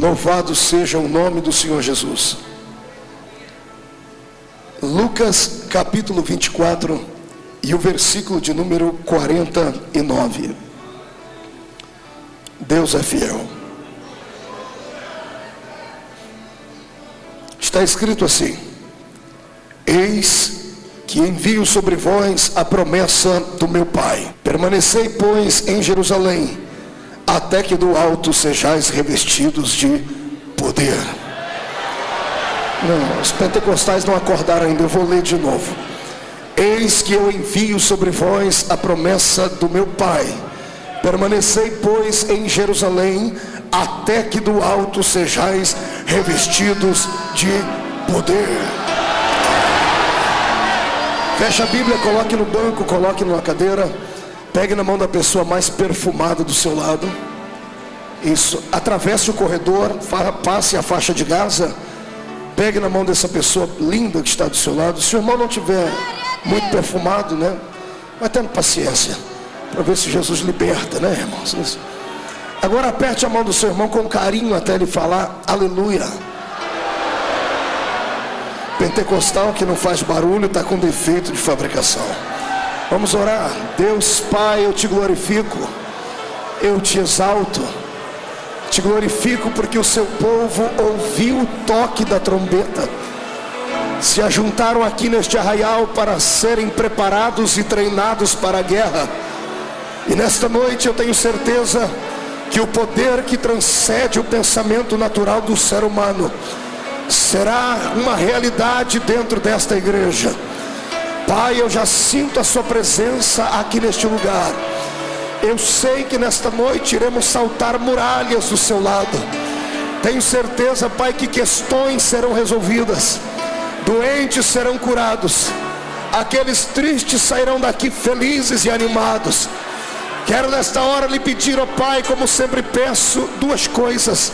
Louvado seja o nome do Senhor Jesus. Lucas capítulo 24 e o versículo de número 49. Deus é fiel. Está escrito assim: eis que envio sobre vós a promessa do meu Pai. Permanecei, pois, em Jerusalém, até que do alto sejais revestidos de poder. Não, os pentecostais não acordaram ainda, eu vou ler de novo. Eis que eu envio sobre vós a promessa do meu Pai. Permanecei, pois, em Jerusalém, até que do alto sejais revestidos de poder. Feche a Bíblia, coloque no banco, coloque numa cadeira. Pegue na mão da pessoa mais perfumada do seu lado. Isso, atravesse o corredor, passe a faixa de Gaza. Pegue na mão dessa pessoa linda que está do seu lado. Se o irmão não tiver muito perfumado, né, vai tendo paciência, para ver se Jesus liberta, né, irmãos? Isso. Agora aperte a mão do seu irmão com carinho até ele falar aleluia. Pentecostal que não faz barulho está com defeito de fabricação. Vamos orar. Deus Pai, eu te glorifico, eu te exalto, te glorifico porque o seu povo ouviu o toque da trombeta, se ajuntaram aqui neste arraial para serem preparados e treinados para a guerra. E nesta noite eu tenho certeza que o poder que transcende o pensamento natural do ser humano será uma realidade dentro desta igreja. Pai, eu já sinto a sua presença aqui neste lugar. Eu sei que nesta noite iremos saltar muralhas do seu lado. Tenho certeza, Pai, que questões serão resolvidas, doentes serão curados, aqueles tristes sairão daqui felizes e animados. Quero nesta hora lhe pedir, ó Pai, como sempre peço, duas coisas.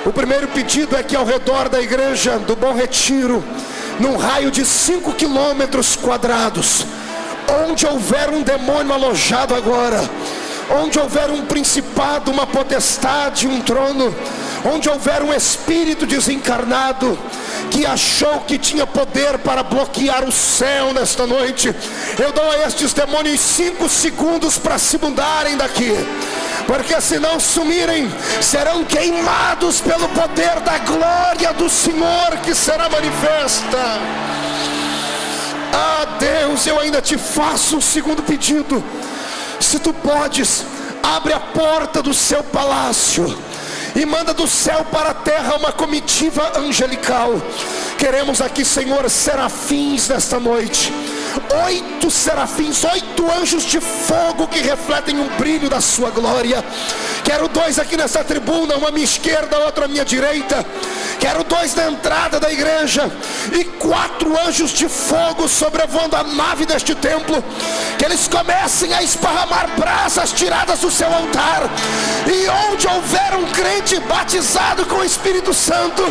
O primeiro pedido é que ao redor da igreja do Bom Retiro, num raio de 5 quilômetros quadrados, onde houver um demônio alojado agora, onde houver um principado, uma potestade, um trono, onde houver um espírito desencarnado que achou que tinha poder para bloquear o céu nesta noite, eu dou a estes demônios 5 segundos para se mudarem daqui, porque se não sumirem, serão queimados pelo poder da glória do Senhor que será manifesta. Ah, Deus, eu ainda te faço um segundo pedido. Se tu podes, abre a porta do seu palácio e manda do céu para a terra uma comitiva angelical. Queremos aqui, Senhor, serafins nesta noite. 8 serafins, 8 anjos de fogo que refletem um brilho da sua glória. Quero 2 aqui nessa tribuna, uma à minha esquerda, outra à minha direita. Quero 2 na entrada da igreja e 4 anjos de fogo sobrevoando a nave deste templo. Que eles comecem a esparramar brasas tiradas do seu altar, e onde houver um crente batizado com o Espírito Santo,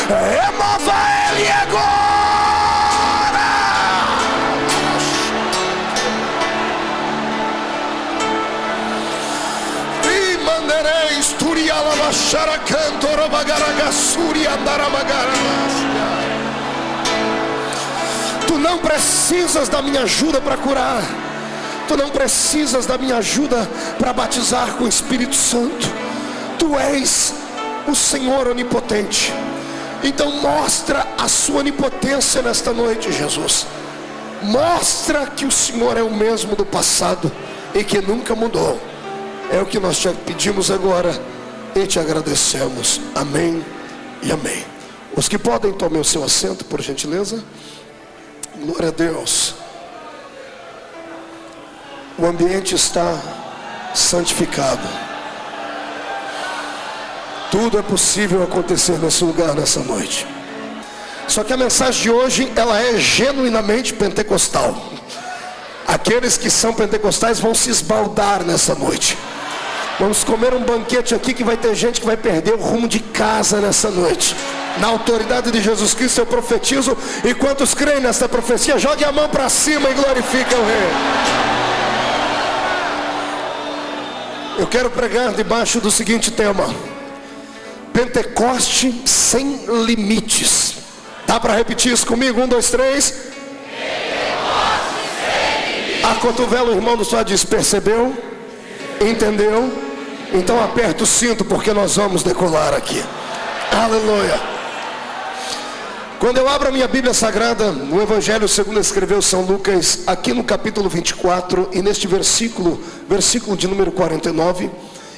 remova ele agora. Tu não precisas da minha ajuda para curar. Tu não precisas da minha ajuda para batizar com o Espírito Santo. Tu és o Senhor onipotente. Então mostra a sua onipotência nesta noite, Jesus. Mostra que o Senhor é o mesmo do passado e que nunca mudou. É o que nós te pedimos agora e te agradecemos. Amém e amém. Os que podem, tomem o seu assento, por gentileza. Glória a Deus. O ambiente está santificado. Tudo é possível acontecer nesse lugar, nessa noite. Só que a mensagem de hoje, ela é genuinamente pentecostal. Aqueles que são pentecostais vão se esbaldar nessa noite. Vamos comer um banquete aqui que vai ter gente que vai perder o rumo de casa nessa noite. Na autoridade de Jesus Cristo eu profetizo. E quantos creem nesta profecia, jogue a mão para cima e glorifique o Rei. Eu quero pregar debaixo do seguinte tema: Pentecoste sem limites. Dá para repetir isso comigo? 1, 2, 3. Acotovela o irmão do seu lado, diz: percebeu? Entendeu? Então aperta o cinto, porque nós vamos decolar aqui. Aleluia. Quando eu abro a minha Bíblia Sagrada, no Evangelho segundo escreveu São Lucas, aqui no capítulo 24, e neste versículo de número 49,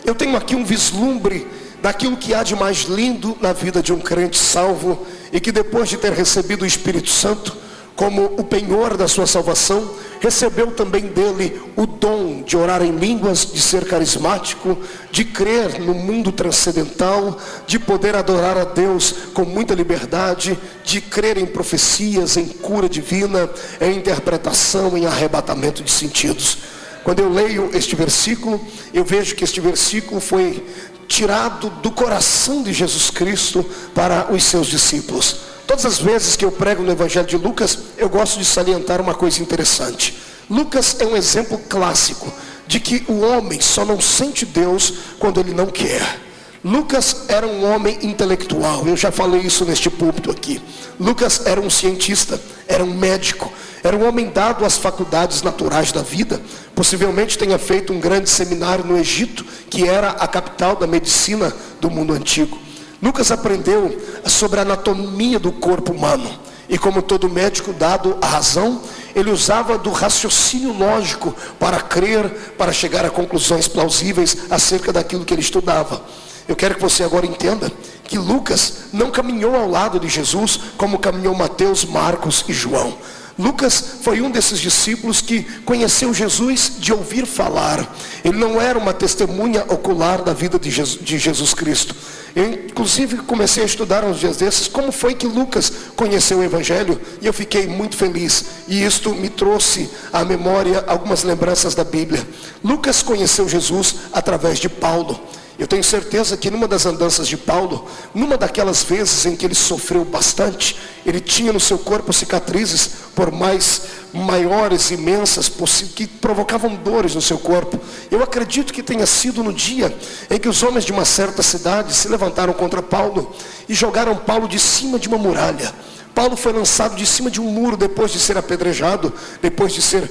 eu tenho aqui um vislumbre daquilo que há de mais lindo na vida de um crente salvo, e que depois de ter recebido o Espírito Santo como o penhor da sua salvação, recebeu também dele o dom de orar em línguas, de ser carismático, de crer no mundo transcendental, de poder adorar a Deus com muita liberdade, de crer em profecias, em cura divina, em interpretação, em arrebatamento de sentidos. Quando eu leio este versículo, eu vejo que este versículo foi tirado do coração de Jesus Cristo para os seus discípulos. Todas as vezes que eu prego no Evangelho de Lucas, eu gosto de salientar uma coisa interessante. Lucas é um exemplo clássico de que o homem só não sente Deus quando ele não quer. Lucas era um homem intelectual, eu já falei isso neste púlpito aqui. Lucas era um cientista, era um médico, era um homem dado às faculdades naturais da vida. Possivelmente tenha feito um grande seminário no Egito, que era a capital da medicina do mundo antigo. Lucas aprendeu sobre a anatomia do corpo humano. E como todo médico dado à razão, ele usava do raciocínio lógico para crer, para chegar a conclusões plausíveis acerca daquilo que ele estudava. Eu quero que você agora entenda que Lucas não caminhou ao lado de Jesus como caminhou Mateus, Marcos e João. Lucas foi um desses discípulos que conheceu Jesus de ouvir falar. Ele não era uma testemunha ocular da vida de Jesus Cristo. Eu inclusive comecei a estudar uns dias desses como foi que Lucas conheceu o Evangelho, e eu fiquei muito feliz, e isto me trouxe à memória algumas lembranças da Bíblia. Lucas conheceu Jesus através de Paulo. Eu tenho certeza que numa das andanças de Paulo, numa daquelas vezes em que ele sofreu bastante, ele tinha no seu corpo cicatrizes por mais maiores, imensas, que provocavam dores no seu corpo. Eu acredito que tenha sido no dia em que os homens de uma certa cidade se levantaram contra Paulo e jogaram Paulo de cima de uma muralha. Paulo foi lançado de cima de um muro depois de ser apedrejado, depois de ser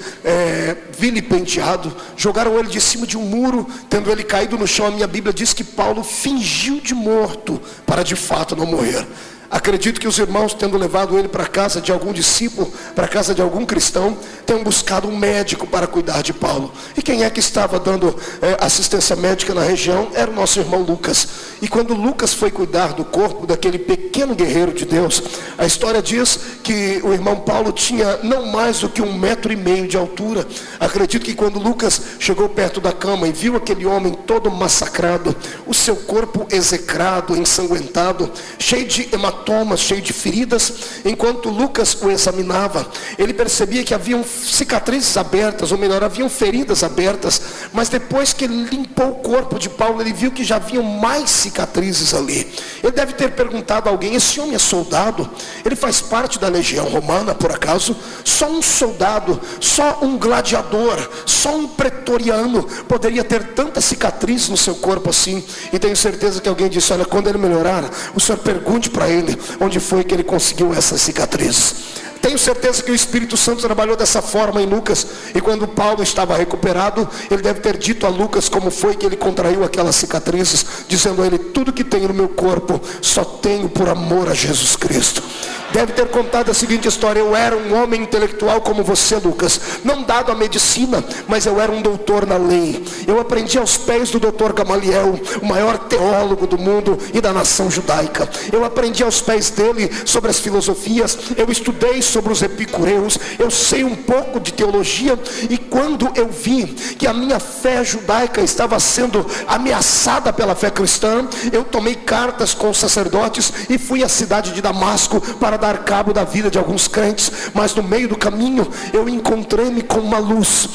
vilipendiado. Jogaram ele de cima de um muro, tendo ele caído no chão. A minha Bíblia diz que Paulo fingiu de morto para de fato não morrer. Acredito que os irmãos, tendo levado ele para a casa de algum discípulo, para a casa de algum cristão, tenham buscado um médico para cuidar de Paulo. E quem é que estava dando assistência médica na região? Era o nosso irmão Lucas. E quando Lucas foi cuidar do corpo daquele pequeno guerreiro de Deus, a história diz que o irmão Paulo tinha não mais do que 1,5 metro de altura. Acredito que quando Lucas chegou perto da cama e viu aquele homem todo massacrado, o seu corpo execrado, ensanguentado, cheio de hematomas, cheio de feridas, enquanto Lucas o examinava, ele percebia que haviam cicatrizes abertas, ou melhor, haviam feridas abertas, mas depois que ele limpou o corpo de Paulo, ele viu que já haviam mais cicatrizes ali. Ele deve ter perguntado a alguém: esse homem é soldado? Ele faz parte da legião romana, por acaso? Só um soldado, só um gladiador, só um pretoriano poderia ter tanta cicatriz no seu corpo assim? E tenho certeza que alguém disse: olha, quando ele melhorar, o senhor pergunte para ele onde foi que ele conseguiu essas cicatrizes. Tenho certeza que o Espírito Santo trabalhou dessa forma em Lucas. E quando Paulo estava recuperado, ele deve ter dito a Lucas como foi que ele contraiu aquelas cicatrizes, dizendo a ele: tudo que tenho no meu corpo só tenho por amor a Jesus Cristo. Deve ter contado a seguinte história: eu era um homem intelectual como você, Lucas, não dado à medicina, mas eu era um doutor na lei. Eu aprendi aos pés do doutor Gamaliel, o maior teólogo do mundo e da nação judaica. Eu aprendi aos pés dele sobre as filosofias, eu estudei sobre os epicureus, eu sei um pouco de teologia. E quando eu vi que a minha fé judaica estava sendo ameaçada pela fé cristã, eu tomei cartas com os sacerdotes e fui à cidade de Damasco para dar cabo da vida de alguns crentes, mas no meio do caminho eu encontrei-me com uma luz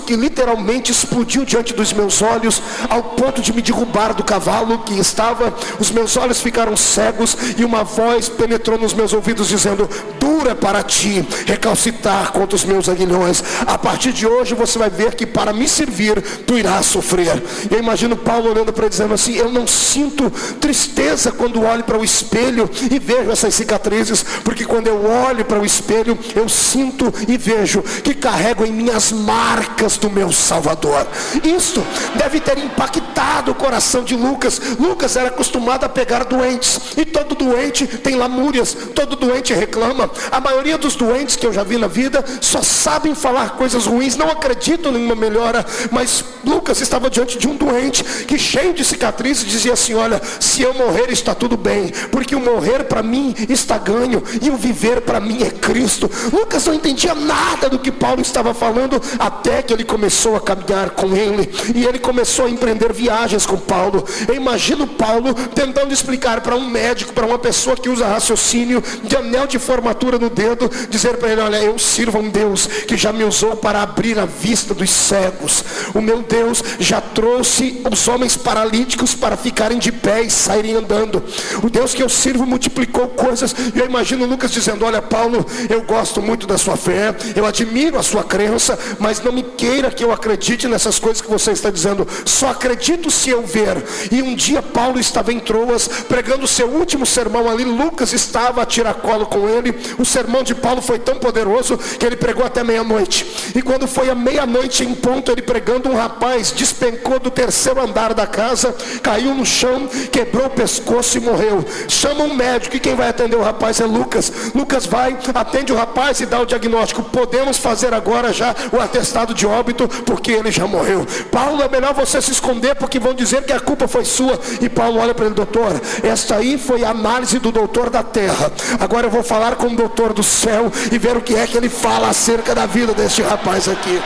que literalmente explodiu diante dos meus olhos, ao ponto de me derrubar do cavalo que estava. Os meus olhos ficaram cegos e uma voz penetrou nos meus ouvidos dizendo: dura para ti recalcitrar contra os meus aguilhões. A partir de hoje você vai ver que para me servir tu irás sofrer. E eu imagino Paulo olhando para ele dizendo assim: eu não sinto tristeza quando olho para o espelho e vejo essas cicatrizes, porque quando eu olho para o espelho eu sinto e vejo que carrego em mim as marcas do meu Salvador. Isso deve ter impactado o coração de Lucas. Lucas era acostumado a pegar doentes, e todo doente tem lamúrias, todo doente reclama. A maioria dos doentes que eu já vi na vida só sabem falar coisas ruins, não acreditam em uma melhora. Mas Lucas estava diante de um doente que, cheio de cicatrizes, dizia assim: olha, se eu morrer está tudo bem, porque o morrer para mim está ganho e o viver para mim é Cristo. Lucas não entendia nada do que Paulo estava falando, até que ele começou a caminhar com ele, e ele começou a empreender viagens com Paulo. Eu imagino Paulo tentando explicar para um médico, para uma pessoa que usa raciocínio, de anel de formatura no dedo, dizer para ele: olha, eu sirvo a um Deus que já me usou para abrir a vista dos cegos. O meu Deus já trouxe os homens paralíticos para ficarem de pé e saírem andando. O Deus que eu sirvo multiplicou coisas. E eu imagino Lucas dizendo: olha, Paulo, eu gosto muito da sua fé, eu admiro a sua crença, mas não me queira que eu acredite nessas coisas que você está dizendo. Só acredito se eu ver. E um dia Paulo estava em Troas pregando o seu último sermão ali. Lucas estava a tiracolo com ele. O sermão de Paulo foi tão poderoso que ele pregou até meia-noite. E quando foi a meia-noite em ponto, ele pregando, um rapaz despencou do terceiro andar da casa, caiu no chão, quebrou o pescoço e morreu. Chama um médico, e quem vai atender o rapaz é Lucas. Lucas vai, atende o rapaz e dá o diagnóstico: podemos fazer agora já o atestado de óbito, porque ele já morreu. Paulo, é melhor você se esconder, porque vão dizer que a culpa foi sua. E Paulo olha para ele: doutor, esta aí foi a análise do doutor da terra, agora eu vou falar com o doutor do céu e ver o que é que ele fala acerca da vida deste rapaz aqui.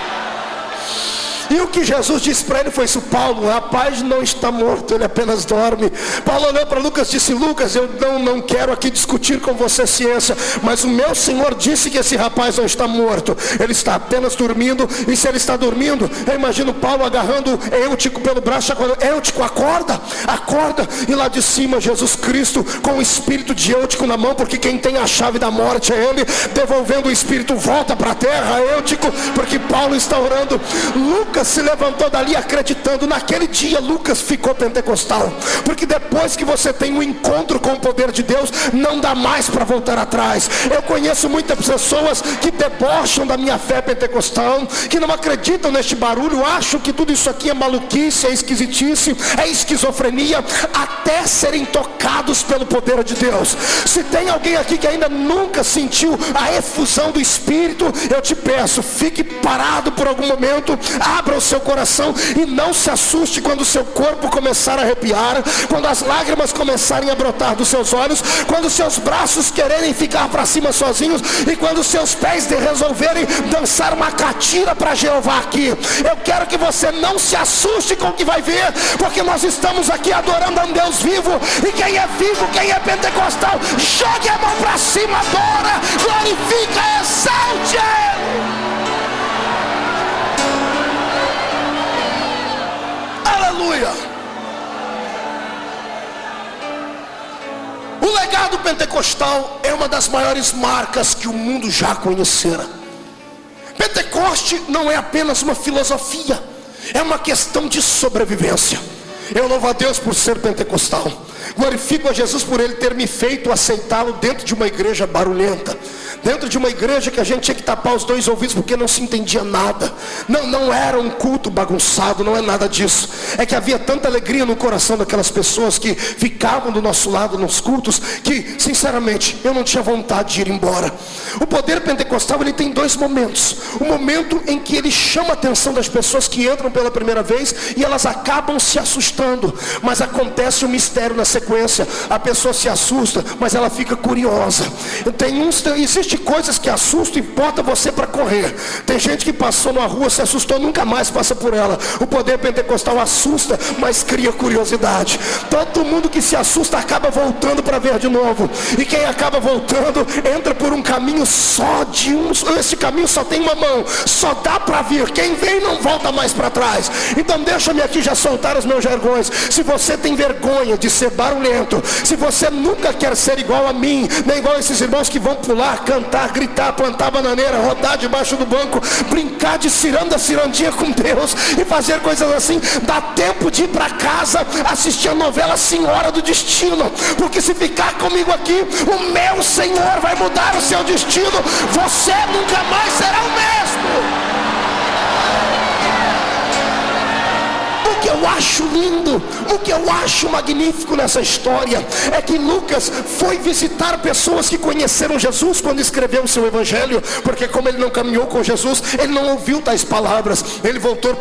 E o que Jesus disse para ele foi isso: Paulo, o rapaz não está morto, ele apenas dorme. Paulo olhou para Lucas e disse: Lucas, eu não quero aqui discutir com você ciência, mas o meu Senhor disse que esse rapaz não está morto, ele está apenas dormindo. E se ele está dormindo, eu imagino Paulo agarrando Eutico pelo braço, chacoalhando: Eutico, acorda, acorda. E lá de cima Jesus Cristo com o espírito de Eutico na mão, porque quem tem a chave da morte é ele, devolvendo o espírito: volta para a terra, Eutico, porque Paulo está orando. Lucas se levantou dali acreditando. Naquele dia Lucas ficou pentecostal, porque depois que você tem um encontro com o poder de Deus, não dá mais para voltar atrás. Eu conheço muitas pessoas que debocham da minha fé pentecostal, que não acreditam neste barulho, acham que tudo isso aqui é maluquice, é esquisitice, é esquizofrenia, até serem tocados pelo poder de Deus. Se tem alguém aqui que ainda nunca sentiu a efusão do Espírito, eu te peço, fique parado por algum momento, abra o seu coração e não se assuste quando o seu corpo começar a arrepiar, quando as lágrimas começarem a brotar dos seus olhos, quando seus braços quererem ficar para cima sozinhos, e quando seus pés resolverem dançar uma catira para Jeová aqui. Eu quero que você não se assuste com o que vai ver, porque nós estamos aqui adorando a um Deus vivo, e quem é vivo, quem é pentecostal, jogue a mão para cima, adora, glorifica, exalte Ele. Aleluia. O legado pentecostal é uma das maiores marcas que o mundo já conhecera. Pentecoste não é apenas uma filosofia, é uma questão de sobrevivência. Eu louvo a Deus por ser pentecostal. Glorifico a Jesus por Ele ter me feito aceitá-lo dentro de uma igreja barulhenta, dentro de uma igreja que a gente tinha que tapar os dois ouvidos porque não se entendia nada. Não era um culto bagunçado, não é nada disso. É que havia tanta alegria no coração daquelas pessoas que ficavam do nosso lado nos cultos, que sinceramente eu não tinha vontade de ir embora. O poder pentecostal, ele tem dois momentos. O momento em que ele chama a atenção das pessoas que entram pela primeira vez e elas acabam se assustando, mas acontece um mistério na sequência, a pessoa se assusta, mas ela fica curiosa. Existem coisas que assustam e bota você para correr. Tem gente que passou numa rua, se assustou, nunca mais passa por ela. O poder pentecostal assusta, mas cria curiosidade. Todo mundo que se assusta acaba voltando para ver de novo. E quem acaba voltando, entra por um caminho só de um. Esse caminho só tem uma mão, só dá para vir. Quem vem não volta mais para trás. Então deixa-me aqui já soltar os meus jargões. Se você tem vergonha de ser barulhento, se você nunca quer ser igual a mim, nem igual a esses irmãos que vão pular, cantar, gritar, plantar bananeira, rodar debaixo do banco, brincar de ciranda, cirandinha com Deus e fazer coisas assim, dá tempo de ir para casa assistir a novela Senhora do Destino, porque se ficar comigo aqui, o meu Senhor vai mudar o seu destino. Você nunca mais será o mesmo. O que eu acho lindo, o que eu acho magnífico nessa história é que Lucas foi visitar pessoas que conheceram Jesus quando escreveu o seu evangelho, porque como ele não caminhou com Jesus, ele não ouviu tais palavras. Ele voltou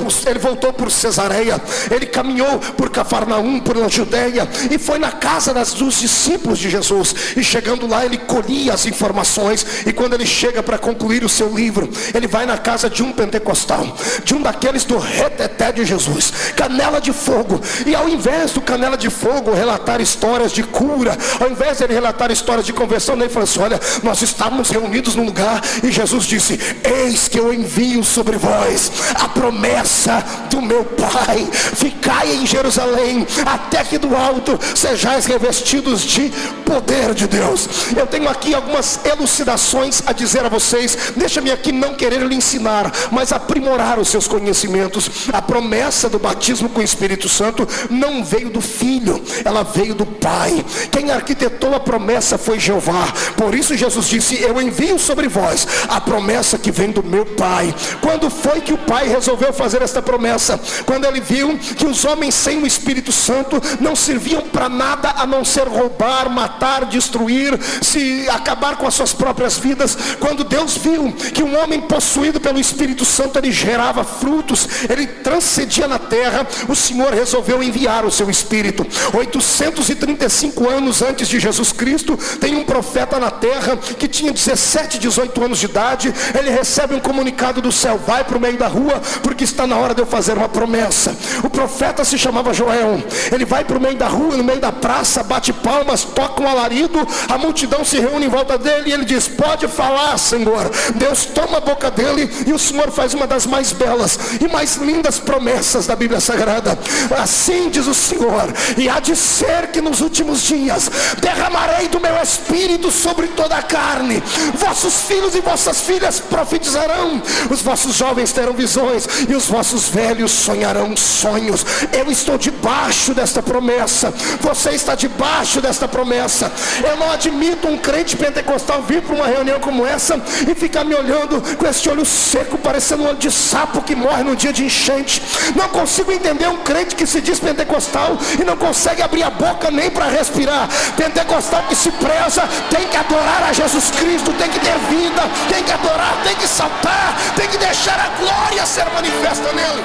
por Cesareia, ele caminhou por Cafarnaum, por Judeia, e foi na casa dos discípulos de Jesus, e chegando lá ele colhia as informações, e quando ele chega para concluir o seu livro, ele vai na casa de um pentecostal, de um daqueles do reteté de Jesus, canela de fogo. E ao invés do canela de fogo relatar histórias de cura, ao invés de ele relatar histórias de conversão, ele falou assim: olha, nós estávamos reunidos num lugar e Jesus disse: eis que eu envio sobre vós a promessa do meu Pai, ficai em Jerusalém até que do alto sejais revestidos de poder de Deus. Eu tenho aqui algumas elucidações a dizer a vocês. Deixa-me aqui não querer lhe ensinar, mas aprimorar os seus conhecimentos. A promessa do batismo com o Espírito Santo não veio do Filho, ela veio do Pai. Quem arquitetou a promessa foi Jeová. Por isso Jesus disse: eu envio sobre vós a promessa que vem do meu Pai. Quando foi que o Pai resolveu fazer esta promessa? Quando ele viu que os homens sem o Espírito Santo não serviam para nada a não ser roubar, matar, destruir, se acabar com as suas próprias vidas. Quando Deus viu que um homem possuído pelo Espírito Santo, ele gerava frutos, ele transcendia na terra, o Senhor resolveu enviar o seu Espírito. 835 anos antes de Jesus Cristo, tem um profeta na terra que tinha 17, 18 anos de idade. Ele recebe um comunicado do céu: vai para o meio da rua, porque está na hora de eu fazer uma promessa. O profeta se chamava Joel. Ele vai para o meio da rua, no meio da praça, bate palmas, toca um alarido, a multidão se reúne em volta dele e ele diz: pode falar, Senhor. Deus toma a boca dele e o Senhor faz uma das mais belas e mais lindas promessas da Bíblia Sagrada. Assim diz o Senhor: e há de ser que nos últimos dias derramarei do meu Espírito sobre toda a carne. Vossos filhos e vossas filhas profetizarão, os vossos jovens terão visões e os vossos velhos sonharão sonhos. Eu estou debaixo desta promessa, você está debaixo desta promessa. Eu não admito um crente pentecostal vir para uma reunião como essa e ficar me olhando com esse olho seco, parecendo um olho de sapo que morre no dia de enchente. Não consigo entender um crente que se diz pentecostal e não consegue abrir a boca nem para respirar. Pentecostal que se preza tem que adorar a Jesus Cristo, tem que ter vida, tem que adorar, tem que saltar, tem que deixar a glória ser manifesta nele.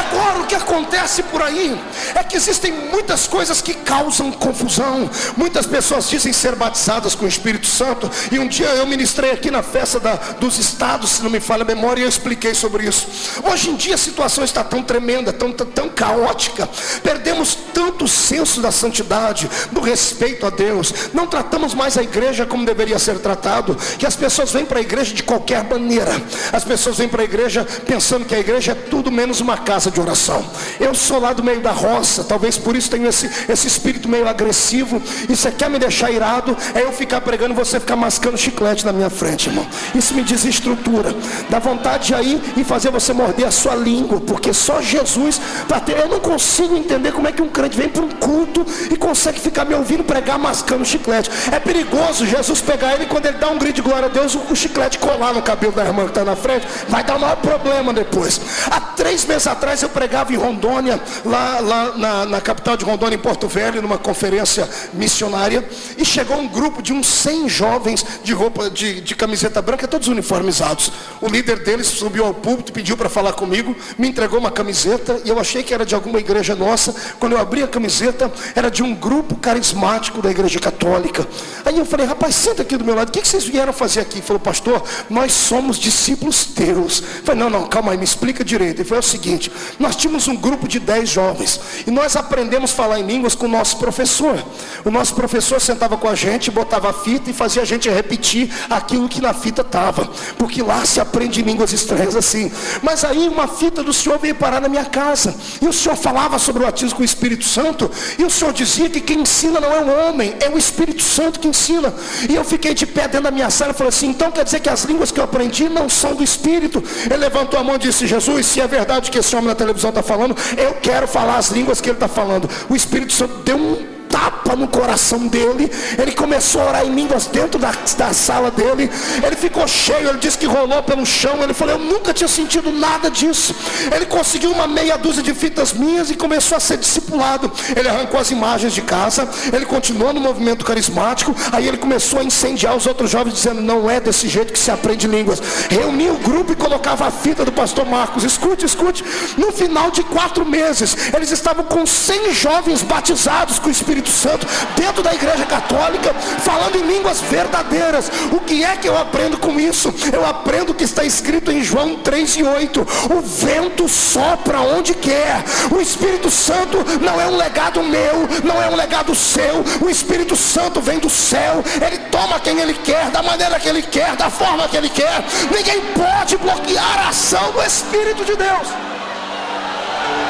Agora, o que acontece por aí é que existem muitas coisas que causam confusão. Muitas pessoas dizem ser batizadas com o Espírito Santo, e um dia eu ministrei aqui na festa dos estados, se não me falha a memória, e eu expliquei sobre isso. Hoje em dia a situação está tão tremenda, tão caótica, perdemos tanto o senso da santidade, do respeito a Deus, não tratamos mais a igreja como deveria ser tratado, que as pessoas vêm para a igreja de qualquer maneira. As pessoas vêm para a igreja pensando que a igreja é tudo menos uma casa de oração. Eu sou lá do meio da roça, talvez por isso tenho esse espírito meio agressivo. E você quer me deixar irado, é eu ficar pregando e você ficar mascando chiclete na minha frente, irmão. Isso me desestrutura, dá vontade de ir e fazer você morder a sua língua, porque só Jesus para ter. Eu não consigo entender como é que um crente vem para um culto e consegue ficar me ouvindo pregar mascando chiclete. É perigoso Jesus pegar ele, quando ele dá um grito de glória a Deus, o chiclete colar no cabelo da irmã que está na frente, vai dar o maior problema depois. Há 3 meses atrás eu pregava em Rondônia, lá na capital de Rondônia, em Porto Velho, numa conferência missionária, e chegou um grupo de uns 100 jovens de roupa, de camiseta branca, todos uniformizados. O líder deles subiu ao púlpito, pediu para falar comigo, me entregou uma camiseta, e eu achei que era de alguma igreja nossa. Quando eu abri a camiseta, era de um grupo carismático da igreja católica. Aí eu falei: rapaz, senta aqui do meu lado, o que vocês vieram fazer aqui? Ele falou: pastor, nós somos discípulos teus. Eu falei: não, calma aí, me explica direito. Ele falou: é o seguinte, nós tínhamos um grupo de 10 jovens, e nós aprendemos a falar em línguas com o nosso professor. O nosso professor sentava com a gente, botava a fita e fazia a gente repetir aquilo que na fita estava, porque lá se aprende línguas estranhas assim. Mas aí uma fita do senhor veio parar na minha casa, e o senhor falava sobre o batismo com o Espírito Santo, e o senhor dizia que quem ensina não é o homem, é o Espírito Santo que ensina. E eu fiquei de pé dentro da minha sala e falei assim: então quer dizer que as línguas que eu aprendi não são do Espírito? Ele levantou a mão e disse: Jesus, se é verdade que esse homem na televisão está falando, eu quero falar as línguas que ele está falando. O Espírito Santo deu um tapa no coração dele, ele começou a orar em línguas dentro da sala dele, ele ficou cheio, ele disse que rolou pelo chão. Ele falou: eu nunca tinha sentido nada disso. Ele conseguiu uma meia dúzia de fitas minhas e começou a ser discipulado. Ele arrancou as imagens de casa, ele continuou no movimento carismático. Aí ele começou a incendiar os outros jovens, dizendo: não é desse jeito que se aprende línguas. Reunia o grupo e colocava a fita do pastor Marcos. Escute. No final de 4 meses, eles estavam com 100 jovens batizados com o Espírito Santo dentro da igreja católica, falando em línguas verdadeiras. O que é que eu aprendo com isso? Eu aprendo que está escrito em João 3:8: o vento sopra onde quer. O Espírito Santo não é um legado meu, não é um legado seu. O Espírito Santo vem do céu, ele toma quem ele quer, da maneira que ele quer, da forma que ele quer. Ninguém pode bloquear a ação do Espírito de Deus.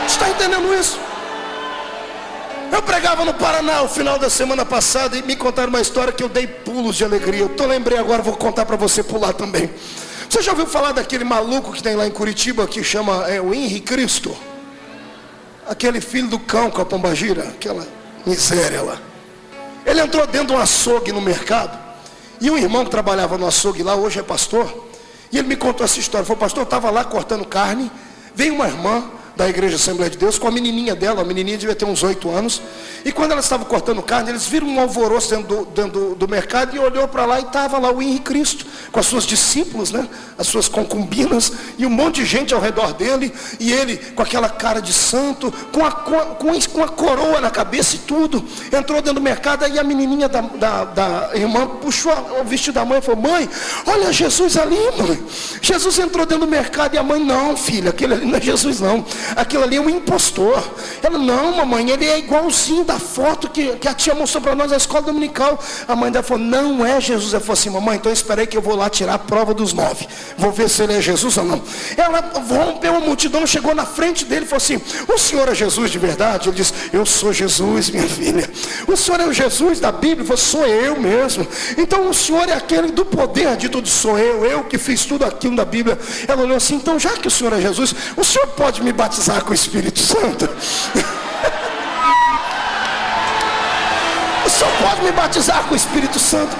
Está entendendo isso? Eu pregava no Paraná o final da semana passada e me contaram uma história que eu dei pulos de alegria. Eu lembrei agora, vou contar para você pular também. Você já ouviu falar daquele maluco que tem lá em Curitiba, que chama o Henri Cristo? Aquele filho do cão com a pombagira, aquela miséria lá. Ele entrou dentro de um açougue no mercado, e um irmão que trabalhava no açougue lá, hoje é pastor, e ele me contou essa história. Ele falou: pastor, eu estava lá cortando carne, veio uma irmã da igreja Assembleia de Deus com a menininha dela. A menininha devia ter uns 8 anos, e quando ela estava cortando carne, eles viram um alvoroço dentro do mercado, e olhou para lá, e estava lá o Henri Cristo com as suas discípulos, né, as suas concubinas, e um monte de gente ao redor dele, e ele com aquela cara de santo, com a coroa na cabeça e tudo, entrou dentro do mercado. Aí a menininha da irmã puxou o vestido da mãe e falou: mãe, olha Jesus ali, mãe. Jesus entrou dentro do mercado. E a mãe: não, filha, aquele ali não é Jesus não, aquilo ali é um impostor. Ela: não, mamãe, ele é igualzinho da foto que a tia mostrou para nós na escola dominical. A mãe dela falou: não é Jesus. Ela falou assim: mamãe, então espera aí que eu vou lá tirar a prova dos 9, vou ver se ele é Jesus ou não. Ela rompeu a multidão, chegou na frente dele e falou assim: o senhor é Jesus de verdade? Ele disse: eu sou Jesus, minha filha. O senhor é o Jesus da Bíblia? Ele falou: sou eu mesmo. Então o senhor é aquele do poder de tudo. Sou eu que fiz tudo aquilo da Bíblia. Ela olhou assim: então já que o senhor é Jesus, o senhor pode me batizar com o Espírito Santo? O senhor pode me batizar com o Espírito Santo?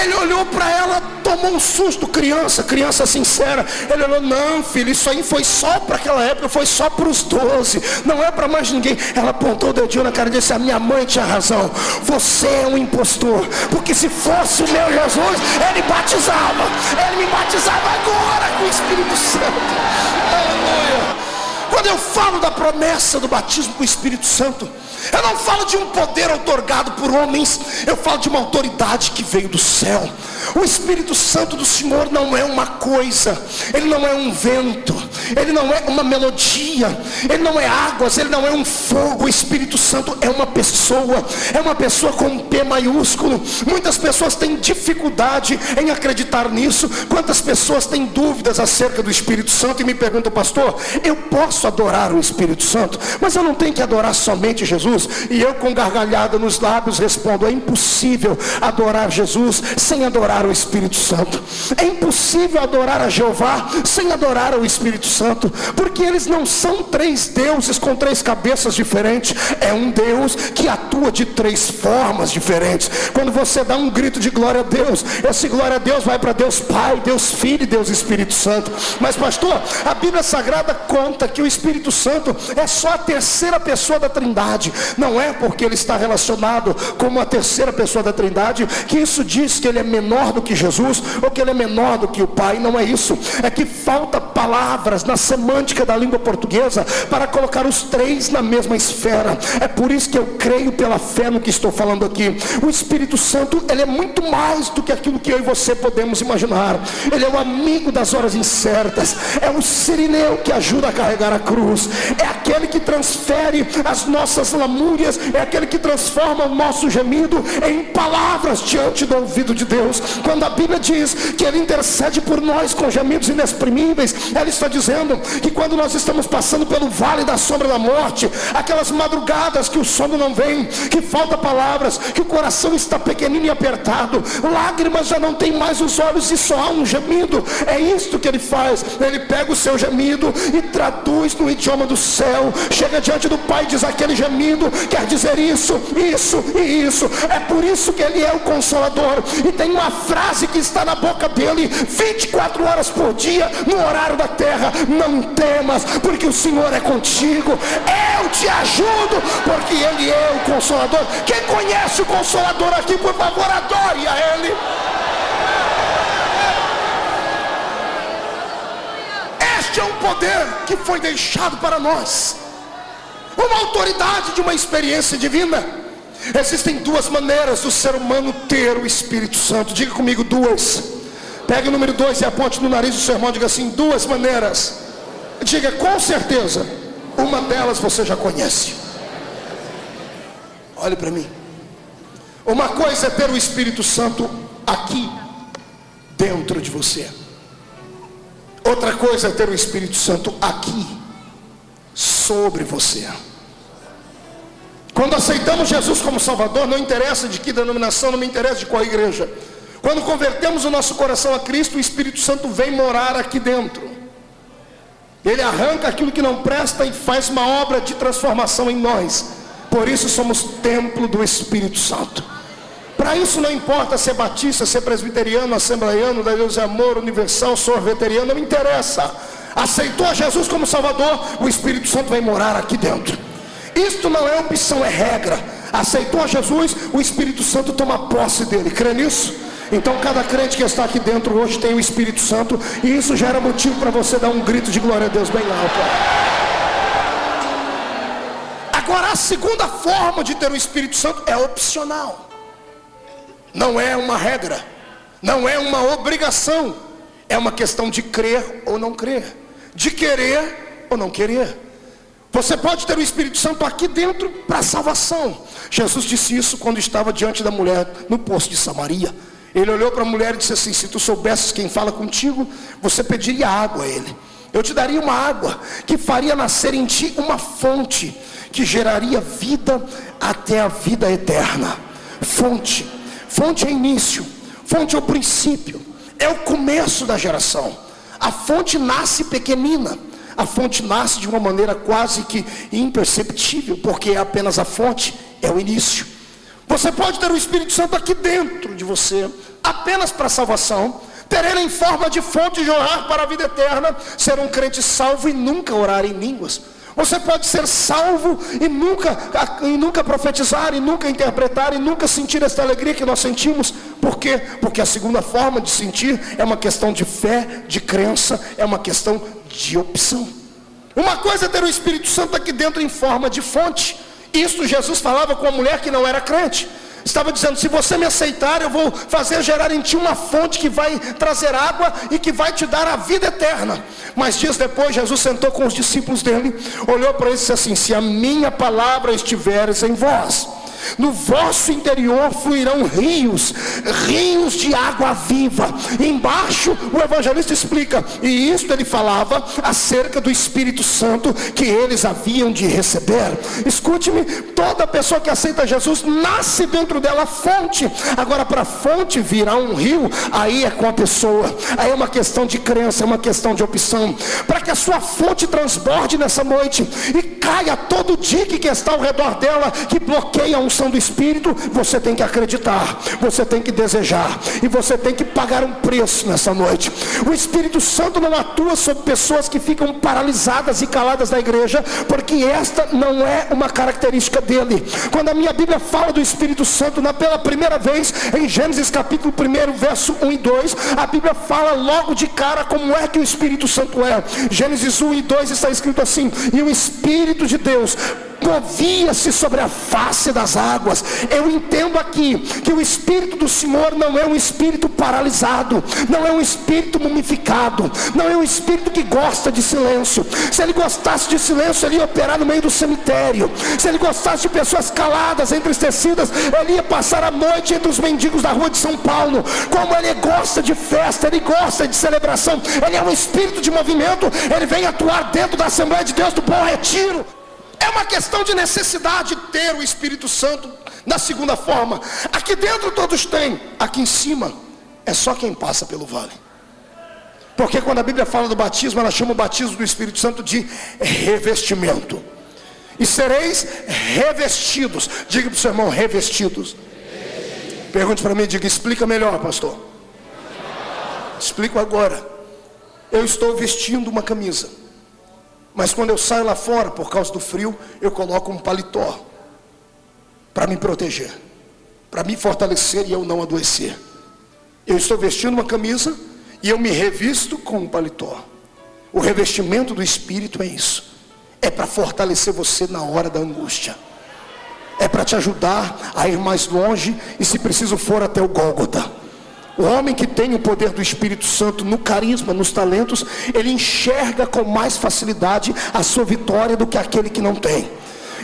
Ele olhou para ela, tomou um susto. Criança sincera. Ele olhou: não, filho, isso aí foi só para aquela época, foi só para os 12, não é para mais ninguém. Ela apontou o dedinho na cara e disse: a minha mãe tinha razão, você é um impostor, porque se fosse o meu Jesus, ele batizava, ele me batizava agora com o Espírito Santo. Aleluia. Quando eu falo da promessa do batismo com o Espírito Santo, eu não falo de um poder outorgado por homens, eu falo de uma autoridade que veio do céu. O Espírito Santo do Senhor não é uma coisa, ele não é um vento, ele não é uma melodia, ele não é águas, ele não é um fogo. O Espírito Santo é uma pessoa com um P maiúsculo. Muitas pessoas têm dificuldade em acreditar nisso. Quantas pessoas têm dúvidas acerca do Espírito Santo e me perguntam: pastor, eu posso adorar o Espírito Santo, mas eu não tenho que adorar somente Jesus? E eu, com gargalhada nos lábios, respondo: é impossível adorar Jesus sem adorar o Espírito Santo. É impossível adorar a Jeová sem adorar o Espírito Santo. Santo, porque eles não são três deuses com três cabeças diferentes, é um Deus que atua de três formas diferentes. Quando você dá um grito de glória a Deus, esse glória a Deus vai para Deus Pai, Deus Filho e Deus Espírito Santo. Mas pastor, a Bíblia Sagrada conta que o Espírito Santo é só a terceira pessoa da Trindade. Não é porque ele está relacionado como a terceira pessoa da Trindade que isso diz que ele é menor do que Jesus, ou que ele é menor do que o Pai. Não é isso, é que falta palavras na semântica da língua portuguesa para colocar os três na mesma esfera. É por isso que eu creio pela fé no que estou falando aqui. O Espírito Santo, ele é muito mais do que aquilo que eu e você podemos imaginar. Ele é o amigo das horas incertas, é o sirineu que ajuda a carregar a cruz, é aquele que transfere as nossas lamúrias, é aquele que transforma o nosso gemido em palavras diante do ouvido de Deus. Quando a Bíblia diz que ele intercede por nós com gemidos inexprimíveis, ela está dizendo que quando nós estamos passando pelo vale da sombra da morte, aquelas madrugadas que o sono não vem, que falta palavras, que o coração está pequenino e apertado, lágrimas já não tem mais os olhos e só há um gemido, é isto que ele faz. Ele pega o seu gemido e traduz no idioma do céu, chega diante do Pai e diz: aquele gemido quer dizer isso, isso e isso. É por isso que ele é o Consolador, e tem uma frase que está na boca dele 24 horas por dia, no horário da terra: não temas, porque o Senhor é contigo, eu te ajudo, porque ele é o Consolador. Quem conhece o Consolador aqui, por favor, adore a ele. Este é um poder que foi deixado para nós, uma autoridade de uma experiência divina. Existem duas maneiras do ser humano ter o Espírito Santo. Diga comigo, duas. Pegue o número 2 e aponte no nariz do seu irmão. Diga assim: duas maneiras. Diga com certeza, uma delas você já conhece. Olhe para mim. Uma coisa é ter o Espírito Santo aqui dentro de você. Outra coisa é ter o Espírito Santo aqui sobre você. Quando aceitamos Jesus como Salvador, não interessa de que denominação, não me interessa de qual igreja. Quando convertemos o nosso coração a Cristo, o Espírito Santo vem morar aqui dentro. Ele arranca aquilo que não presta e faz uma obra de transformação em nós. Por isso somos templo do Espírito Santo. Para isso não importa ser batista, ser presbiteriano, assembleiano, da Deus é Amor, universal, sorveteriano, não interessa. Aceitou Jesus como Salvador, o Espírito Santo vai morar aqui dentro. Isto não é opção, é regra. Aceitou Jesus, o Espírito Santo toma posse dele. Crê nisso? Então cada crente que está aqui dentro hoje tem o Espírito Santo, e isso gera motivo para você dar um grito de glória a Deus bem alto. Agora, a segunda forma de ter o Espírito Santo é opcional. Não é uma regra, não é uma obrigação, é uma questão de crer ou não crer, de querer ou não querer. Você pode ter o Espírito Santo aqui dentro para a salvação. Jesus disse isso quando estava diante da mulher no poço de Samaria. Ele olhou para a mulher e disse assim: se tu soubesses quem fala contigo, você pediria água a ele. Eu te daria uma água que faria nascer em ti uma fonte que geraria vida até a vida eterna. Fonte é início, fonte é o princípio, é o começo da geração. A fonte nasce pequenina, a fonte nasce de uma maneira quase que imperceptível, porque é apenas a fonte, é o início. Você pode ter o Espírito Santo aqui dentro de você, apenas para a salvação, ter ele em forma de fonte de orar para a vida eterna, ser um crente salvo e nunca orar em línguas. Você pode ser salvo e nunca profetizar, e nunca interpretar, e nunca sentir esta alegria que nós sentimos. Por quê? Porque a segunda forma de sentir é uma questão de fé, de crença, é uma questão de opção. Uma coisa é ter o Espírito Santo aqui dentro em forma de fonte. Isso Jesus falava com a mulher que não era crente. Estava dizendo: se você me aceitar, eu vou fazer gerar em ti uma fonte que vai trazer água e que vai te dar a vida eterna. Mas dias depois, Jesus sentou com os discípulos dele, olhou para eles e disse assim: se a minha palavra estiveres em vós, no vosso interior fluirão rios de água viva. E embaixo o evangelista explica, e isto ele falava acerca do Espírito Santo que eles haviam de receber. Escute-me, toda pessoa que aceita Jesus, nasce dentro dela fonte. Agora, para a fonte virar um rio, aí é com a pessoa, aí é uma questão de crença, é uma questão de opção. Para que a sua fonte transborde nessa noite e caia todo o dique que está ao redor dela, que bloqueia a unção do Espírito, você tem que acreditar, você tem que desejar, e você tem que pagar um preço nessa noite. O Espírito Santo não atua sobre pessoas que ficam paralisadas e caladas na igreja, porque esta não é uma característica dele. Quando a minha Bíblia fala do Espírito Santo, pela primeira vez, em Gênesis capítulo 1, verso 1 e 2, a Bíblia fala logo de cara como é que o Espírito Santo é. Gênesis 1 e 2 está escrito assim: e o Espírito de Deus movia-se sobre a face das águas. Eu entendo aqui que o Espírito do Senhor não é um espírito paralisado, não é um espírito mumificado, não é um espírito que gosta de silêncio. Se ele gostasse de silêncio, ele ia operar no meio do cemitério. Se ele gostasse de pessoas caladas, entristecidas, ele ia passar a noite entre os mendigos da rua de São Paulo. Como ele gosta de festa, ele gosta de celebração, ele é um espírito de movimento, ele vem atuar dentro da Assembleia de Deus do Bom Retiro. É uma questão de necessidade ter o Espírito Santo. Da segunda forma, aqui dentro todos têm, aqui em cima é só quem passa pelo vale. Porque quando a Bíblia fala do batismo, ela chama o batismo do Espírito Santo de revestimento. E sereis revestidos. Diga para o seu irmão, revestidos. Pergunte para mim, diga, explica melhor, pastor. Explico agora. Eu estou vestindo uma camisa, mas quando eu saio lá fora, por causa do frio, eu coloco um paletó para me proteger, para me fortalecer e eu não adoecer. Eu estou vestindo uma camisa e eu me revisto com um paletó. O revestimento do Espírito é isso. É para fortalecer você na hora da angústia. É para te ajudar a ir mais longe e, se preciso for, até o Gólgota. O homem que tem o poder do Espírito Santo no carisma, nos talentos, ele enxerga com mais facilidade a sua vitória do que aquele que não tem.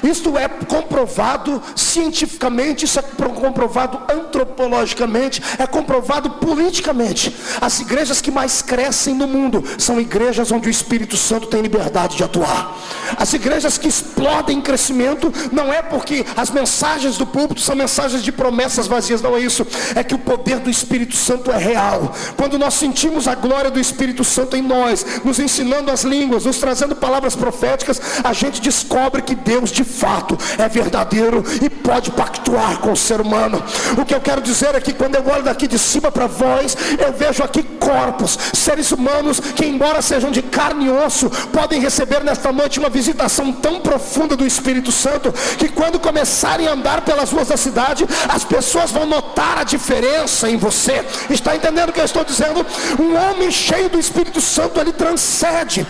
Isto é comprovado cientificamente, isso é comprovado antropologicamente, é comprovado politicamente. As igrejas que mais crescem no mundo são igrejas onde o Espírito Santo tem liberdade de atuar. As igrejas que explodem em crescimento não é porque as mensagens do púlpito são mensagens de promessas vazias, não é isso. É que o poder do Espírito Santo é real. Quando nós sentimos a glória do Espírito Santo em nós, nos ensinando as línguas, nos trazendo palavras proféticas, a gente descobre que Deus de fato é verdadeiro e pode pactuar com o ser humano. O que eu quero dizer é que quando eu olho daqui de cima para vós, eu vejo aqui corpos, seres humanos que, embora sejam de carne e osso, podem receber nesta noite uma visitação tão profunda do Espírito Santo, que quando começarem a andar pelas ruas da cidade, as pessoas vão notar a diferença em você. Está entendendo o que eu estou dizendo? Um homem cheio do Espírito Santo, ele transcende.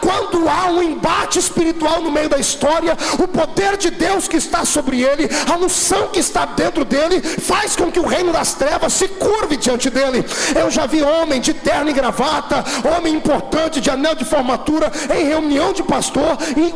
Quando há um embate espiritual no meio da história, o poder de Deus que está sobre ele, a unção que está dentro dele, faz com que o reino das trevas se curve diante dele. Eu já vi homem de terno e gravata, homem importante de anel de formatura, em reunião de pastor, e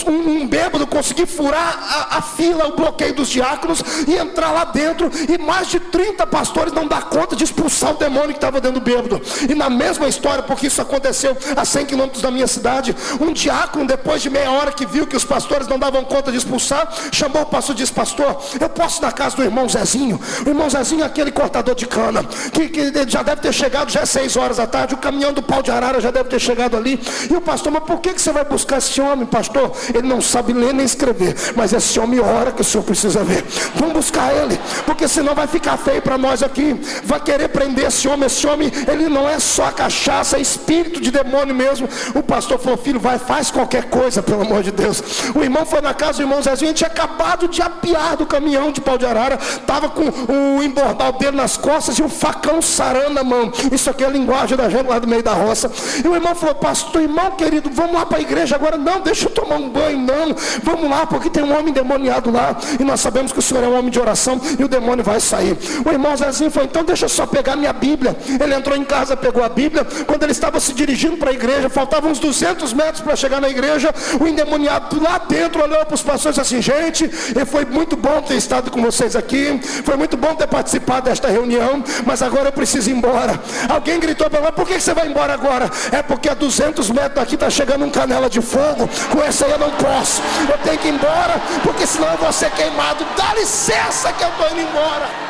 um bêbado conseguir furar a fila, o bloqueio dos diáconos, e entrar lá dentro, e mais de 30 pastores não dá conta de expulsar o demônio que estava dentro do bêbado. E na mesma história, porque isso aconteceu a 100 quilômetros da minha cidade, um diácono, depois de meia hora que viu que os pastores não davam conta de expulsar, chamou o pastor e disse: pastor, eu posso ir na casa do irmão Zezinho? O irmão Zezinho é aquele cortador de cana, que já deve ter chegado, já é 6 horas da tarde, o caminhão do pau de arara já deve ter chegado ali. E o pastor: mas por que você vai buscar esse homem, pastor? Ele não sabe ler nem escrever, mas esse homem ora que o senhor precisa ver. Vamos buscar ele, porque senão vai ficar feio para nós aqui. Vai querer prender esse homem, ele não é só cachaça, é espírito de demônio mesmo. O pastor falou: filho, vai, faz qualquer coisa, pelo amor de Deus. O irmão foi na casa do irmão Zezinho, a gente tinha acabado de apiar do caminhão de pau de arara, estava com o embordal dele nas costas e o facão sarando na mão. Isso aqui é a linguagem da gente lá do meio da roça. E o irmão falou: pastor, irmão querido, vamos lá para a igreja agora? Não, deixa eu tomar um banho. Não, vamos lá, porque tem um homem endemoniado lá, e nós sabemos que o senhor é um homem de oração e o demônio vai sair. O irmão Zezinho falou: então deixa eu só pegar minha Bíblia. Ele entrou em casa, pegou a Bíblia. Quando ele estava se dirigindo para a igreja, faltavam uns 200 metros para chegar na igreja, o endemoniado lá dentro dentro olhou para os pastores e disse assim: gente, e foi muito bom ter estado com vocês aqui, foi muito bom ter participado desta reunião, mas agora eu preciso ir embora. Alguém gritou para ela: por que você vai embora agora? É porque a 200 metros daqui está chegando um canela de fogo, com essa aí eu não posso, eu tenho que ir embora, porque senão eu vou ser queimado. Dá licença que eu estou indo embora.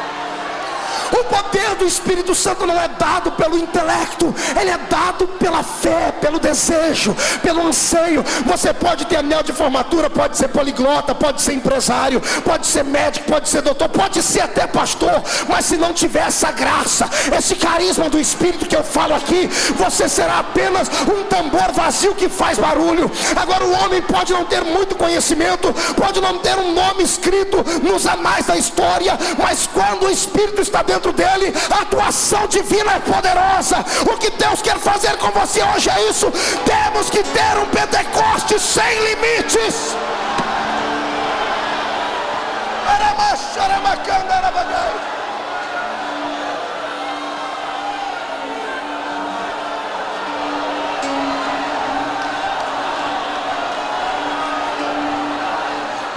O poder do Espírito Santo não é dado pelo intelecto, ele é dado pela fé, pelo desejo, pelo anseio. Você pode ter anel de formatura, pode ser poliglota, pode ser empresário, pode ser médico, pode ser doutor, pode ser até pastor, mas se não tiver essa graça, esse carisma do Espírito que eu falo aqui, você será apenas um tambor vazio que faz barulho. Agora, o homem pode não ter muito conhecimento, pode não ter um nome escrito nos anais da história, mas quando o Espírito está dentro dele, a atuação divina é poderosa. O que Deus quer fazer com você hoje é isso. Temos que ter um Pentecoste sem limites.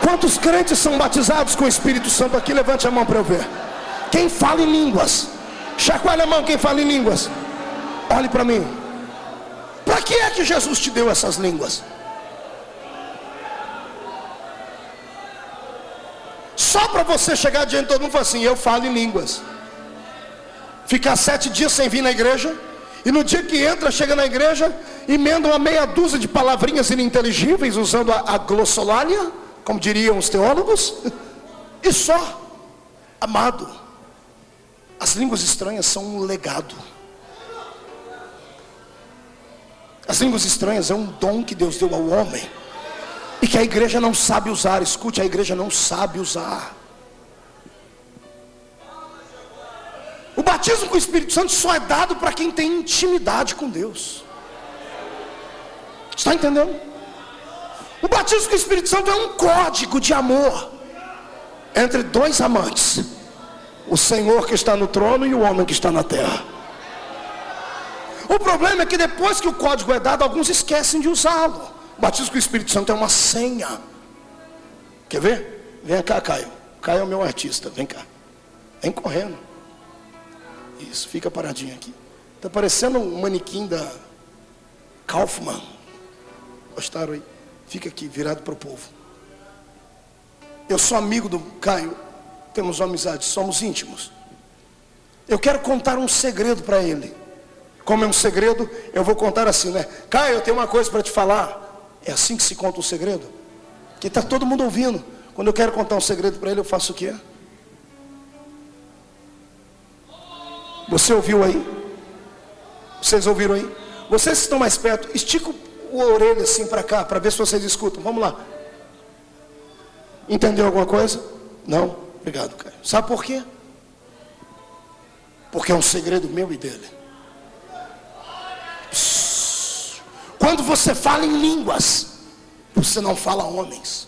Quantos crentes são batizados com o Espírito Santo aqui? Levante a mão para eu ver. Quem fala em línguas? Chacoalha a mão quem fala em línguas. Olhe para mim. Para que é que Jesus te deu essas línguas? Só para você chegar diante de todo mundo e falar assim: eu falo em línguas. Ficar 7 dias sem vir na igreja, e no dia que entra, chega na igreja, emenda uma meia dúzia de palavrinhas ininteligíveis, usando a glossolalia, como diriam os teólogos, e só. Amado, as línguas estranhas são um legado. As línguas estranhas é um dom que Deus deu ao homem, e que a igreja não sabe usar. Escute, a igreja não sabe usar. O batismo com o Espírito Santo só é dado para quem tem intimidade com Deus. Está entendendo? O batismo com o Espírito Santo é um código de amor entre dois amantes: o Senhor que está no trono e o homem que está na terra. O problema é que depois que o código é dado, alguns esquecem de usá-lo. O batismo com o Espírito Santo é uma senha. Quer ver? Vem cá, Caio. Caio é o meu artista, vem cá. Vem correndo. Isso, fica paradinho aqui. Está parecendo um manequim da Kaufmann. Gostaram aí? Fica aqui, virado para o povo. Eu sou amigo do Caio, temos uma amizade, somos íntimos. Eu quero contar um segredo para ele. Como é um segredo, eu vou contar assim, né? Caio, eu tenho uma coisa para te falar. É assim que se conta um segredo? Que está todo mundo ouvindo. Quando eu quero contar um segredo para ele, eu faço o quê? Você ouviu aí? Vocês ouviram aí? Vocês que estão mais perto, estica a orelha assim para cá, para ver se vocês escutam. Vamos lá. Entendeu alguma coisa? Não? Obrigado, Caio. Sabe por quê? Porque é um segredo meu e dele. Quando você fala em línguas, você não fala a homens.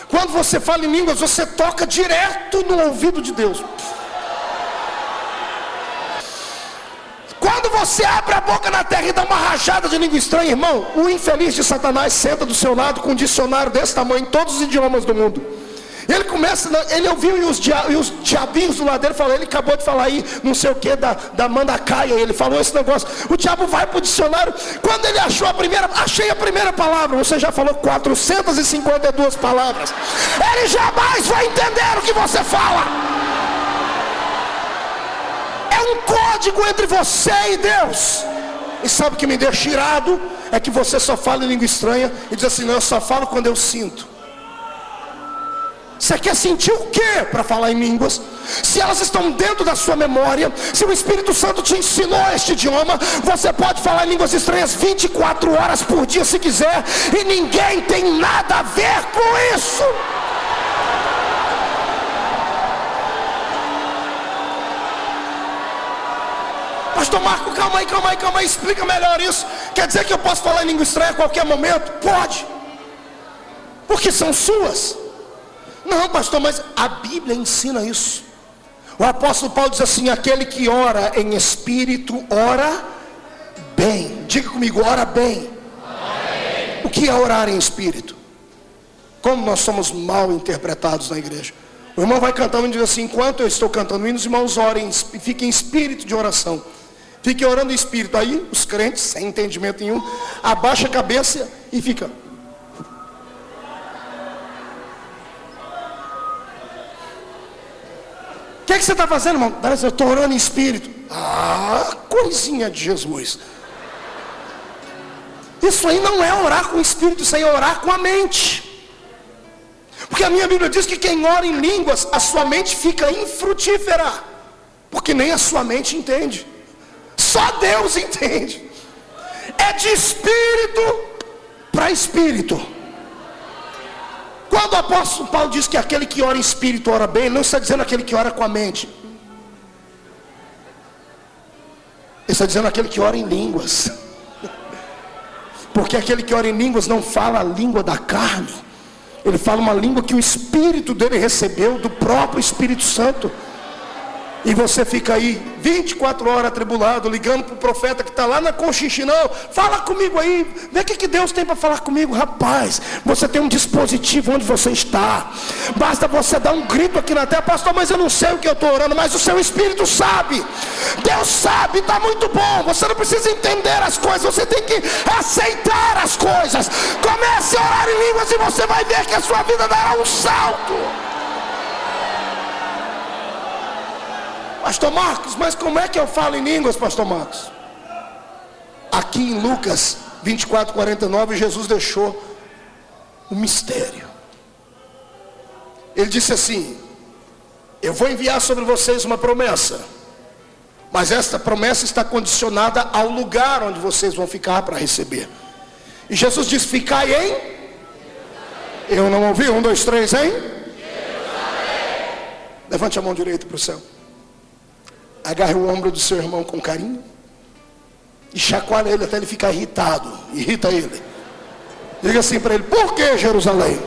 Quando você fala em línguas, você toca direto no ouvido de Deus. Quando você abre a boca na terra e dá uma rajada de língua estranha, irmão, o infeliz de Satanás senta do seu lado com um dicionário desse tamanho, em todos os idiomas do mundo. Ele começa, ele ouviu e os diabinhos do lado dele falaram: ele acabou de falar aí, não sei o que, da mandacaia, ele falou esse negócio. O diabo vai para o dicionário, quando ele achou achei a primeira palavra, você já falou 452 palavras. Ele jamais vai entender o que você fala. É um código entre você e Deus. E sabe o que me deixa irado? É que você só fala em língua estranha e diz assim: não, eu só falo quando eu sinto. Você quer sentir o que para falar em línguas? Se elas estão dentro da sua memória, se o Espírito Santo te ensinou este idioma, você pode falar em línguas estranhas 24 horas por dia se quiser, e ninguém tem nada a ver com isso. Pastor Marco, calma aí, explica melhor isso. Quer dizer que eu posso falar em língua estranha a qualquer momento? Pode, porque são suas. Não, pastor, mas a Bíblia ensina isso. O apóstolo Paulo diz assim: aquele que ora em espírito, ora bem. Diga comigo, ora bem. O que é orar em espírito? Como nós somos mal interpretados na igreja. O irmão vai cantando e diz assim: enquanto eu estou cantando hinos, os irmãos orem e fiquem em espírito de oração. Fiquem orando em espírito. Aí os crentes, sem entendimento nenhum, abaixa a cabeça e fica. O que você está fazendo, irmão? Eu estou orando em espírito. Ah, coisinha de Jesus. Isso aí não é orar com o espírito, isso aí é orar com a mente. Porque a minha Bíblia diz que quem ora em línguas, a sua mente fica infrutífera. Porque nem a sua mente entende. Só Deus entende. É de espírito para espírito. Quando o apóstolo Paulo diz que aquele que ora em espírito ora bem, ele não está dizendo aquele que ora com a mente. Ele está dizendo aquele que ora em línguas. Porque aquele que ora em línguas não fala a língua da carne. Ele fala uma língua que o Espírito dele recebeu do próprio Espírito Santo. E você fica aí 24 horas atribulado, ligando para o profeta que está lá na Conchinchina. Fala comigo aí, vê o que Deus tem para falar comigo. Rapaz, você tem um dispositivo onde você está. Basta você dar um grito aqui na terra: pastor, mas eu não sei o que eu estou orando. Mas o seu Espírito sabe. Deus sabe, está muito bom. Você não precisa entender as coisas, você tem que aceitar as coisas. Comece a orar em línguas e você vai ver que a sua vida dará um salto. Pastor Marcos, mas como é que eu falo em línguas, pastor Marcos? Aqui em Lucas 24:49, Jesus deixou um mistério. Ele disse assim: eu vou enviar sobre vocês uma promessa, mas esta promessa está condicionada ao lugar onde vocês vão ficar para receber. E Jesus disse: ficai em... Eu não ouvi, 1, 2, 3, hein? Levante a mão direita para o céu. Agarre o ombro do seu irmão com carinho e chacoalha ele até ele ficar irritado. Irrita ele. Diga assim para ele: por que Jerusalém?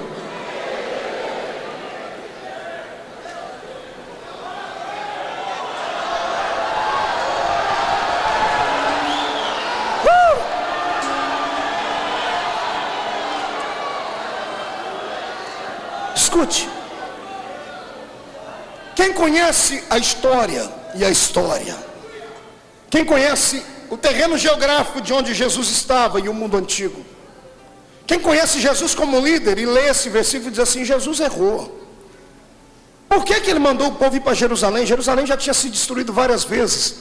Escute. Quem conhece a história e a história, quem conhece o terreno geográfico de onde Jesus estava e o mundo antigo, quem conhece Jesus como líder e lê esse versículo e diz assim: Jesus errou. Por que ele mandou o povo ir para Jerusalém? Jerusalém já tinha sido destruído várias vezes,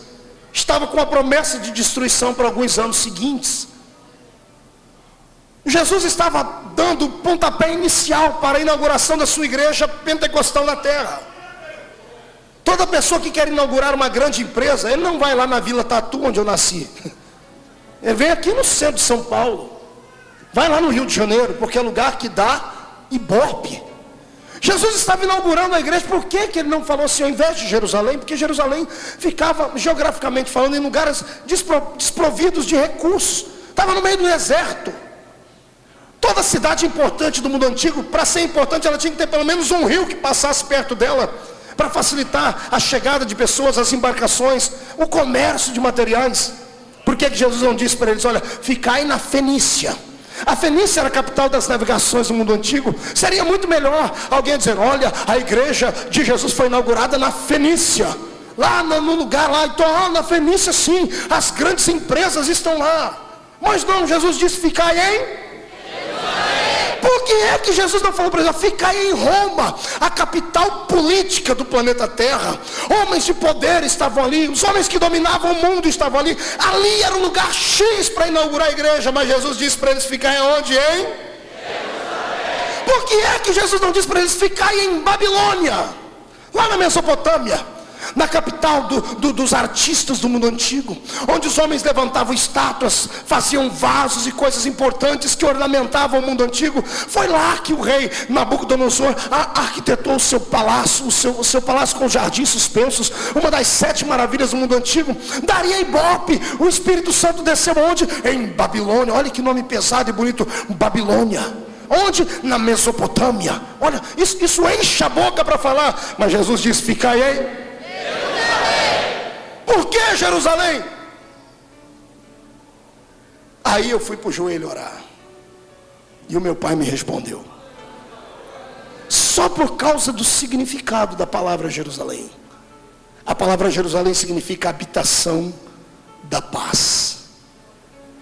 estava com a promessa de destruição para alguns anos seguintes. Jesus estava dando o pontapé inicial para a inauguração da sua igreja pentecostal na terra. Toda pessoa que quer inaugurar uma grande empresa, ele não vai lá na Vila Tatu, onde eu nasci. Ele vem aqui no centro de São Paulo. Vai lá no Rio de Janeiro, porque é lugar que dá ibope. Jesus estava inaugurando a igreja. Por que ele não falou assim, ao invés de Jerusalém? Porque Jerusalém ficava, geograficamente falando, em lugares desprovidos de recursos. Estava no meio do deserto. Toda cidade importante do mundo antigo, para ser importante, ela tinha que ter pelo menos um rio que passasse perto dela, para facilitar a chegada de pessoas, as embarcações, o comércio de materiais. Por que Jesus não disse para eles: olha, ficai na Fenícia? A Fenícia era a capital das navegações do mundo antigo. Seria muito melhor alguém dizer: olha, a igreja de Jesus foi inaugurada na Fenícia, lá no lugar lá. Então, na Fenícia sim, as grandes empresas estão lá. Mas não, Jesus disse: ficai em... Por que é que Jesus não falou para eles: ficai em Roma, a capital política do planeta Terra? Homens de poder estavam ali, os homens que dominavam o mundo estavam ali. Ali era o lugar X para inaugurar a igreja. Mas Jesus disse para eles: ficai onde, hein? Por que é que Jesus não disse para eles: ficai em Babilônia, lá na Mesopotâmia, na capital dos artistas do mundo antigo, onde os homens levantavam estátuas, faziam vasos e coisas importantes que ornamentavam o mundo antigo? Foi lá que o rei Nabucodonosor arquitetou o seu palácio, o seu palácio com jardins suspensos, uma das 7 maravilhas do mundo antigo. Daria ibope. O Espírito Santo desceu onde? Em Babilônia. Olha que nome pesado e bonito, Babilônia. Onde? Na Mesopotâmia. Olha, isso enche a boca para falar. Mas Jesus disse: ficai aí. Por que Jerusalém? Aí eu fui para o joelho orar. E o meu pai me respondeu. Só por causa do significado da palavra Jerusalém. A palavra Jerusalém significa habitação da paz.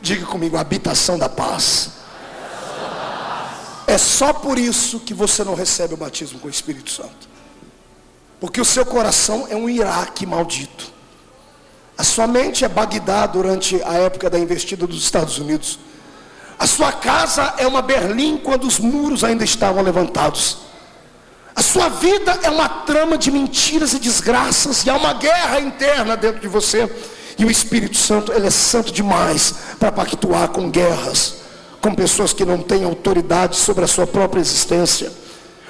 Diga comigo, habitação da paz. É só por isso que você não recebe o batismo com o Espírito Santo. Porque o seu coração é um Iraque maldito. A sua mente é Bagdá durante a época da investida dos Estados Unidos. A sua casa é uma Berlim quando os muros ainda estavam levantados. A sua vida é uma trama de mentiras e desgraças. E há uma guerra interna dentro de você. E o Espírito Santo, ele é santo demais para pactuar com guerras, com pessoas que não têm autoridade sobre a sua própria existência.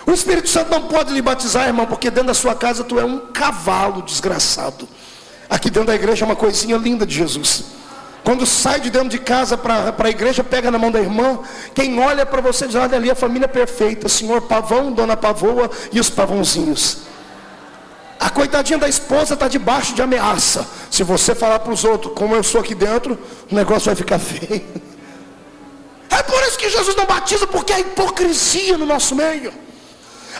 O Espírito Santo não pode lhe batizar, irmão, porque dentro da sua casa tu é um cavalo desgraçado. Aqui dentro da igreja é uma coisinha linda de Jesus. Quando sai de dentro de casa para a igreja, pega na mão da irmã. Quem olha para você diz, olha ali a família perfeita, senhor Pavão, dona Pavoa e os pavãozinhos. A coitadinha da esposa está debaixo de ameaça. Se você falar para os outros, como eu sou aqui dentro, o negócio vai ficar feio. É por isso que Jesus não batiza, porque há hipocrisia no nosso meio.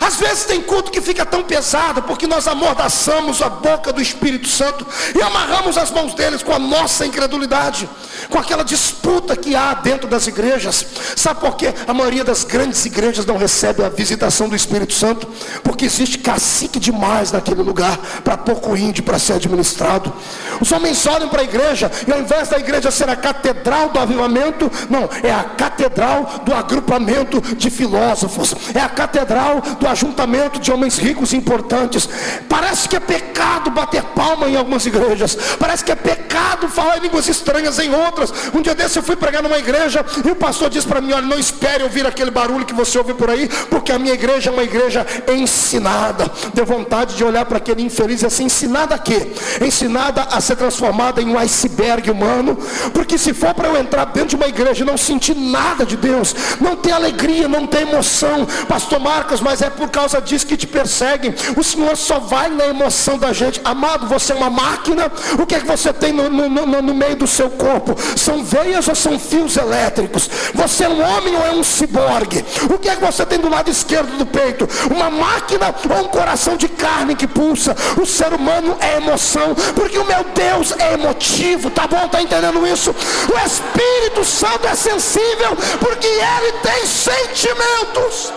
Às vezes tem culto que fica tão pesado, porque nós amordaçamos a boca do Espírito Santo e amarramos as mãos deles com a nossa incredulidade, com aquela disputa que há dentro das igrejas. Sabe por quê? A maioria das grandes igrejas não recebe a visitação do Espírito Santo, porque existe cacique demais naquele lugar, para pouco índio para ser administrado. Os homens olham para a igreja, e ao invés da igreja ser a catedral do avivamento, não, é a catedral do agrupamento de filósofos, é a catedral do ajuntamento de homens ricos e importantes. Parece que é pecado bater palma em algumas igrejas, parece que é pecado falar em línguas estranhas em outras. Um dia desse eu fui pregar numa igreja, e o pastor disse para mim, olha, não espere ouvir aquele barulho que você ouve por aí, porque a minha igreja é uma igreja ensinada. Deu vontade de olhar para aquele infeliz e assim, ensinada a quê? Ensinada a ser transformada em um iceberg humano. Porque se for para eu entrar dentro de uma igreja e não sentir nada de Deus, não ter alegria, não ter emoção, pastor Marcos, mas é por causa disso que te perseguem. O Senhor só vai na emoção da gente. Amado, você é uma máquina. O que é que você tem no meio do seu corpo? São veias ou são fios elétricos? Você é um homem ou é um ciborgue? O que é que você tem do lado esquerdo do peito? Uma máquina ou um coração de carne que pulsa? O ser humano é emoção, porque o meu Deus é emotivo, tá bom? Tá entendendo isso? O Espírito Santo é sensível, porque ele tem sentimentos.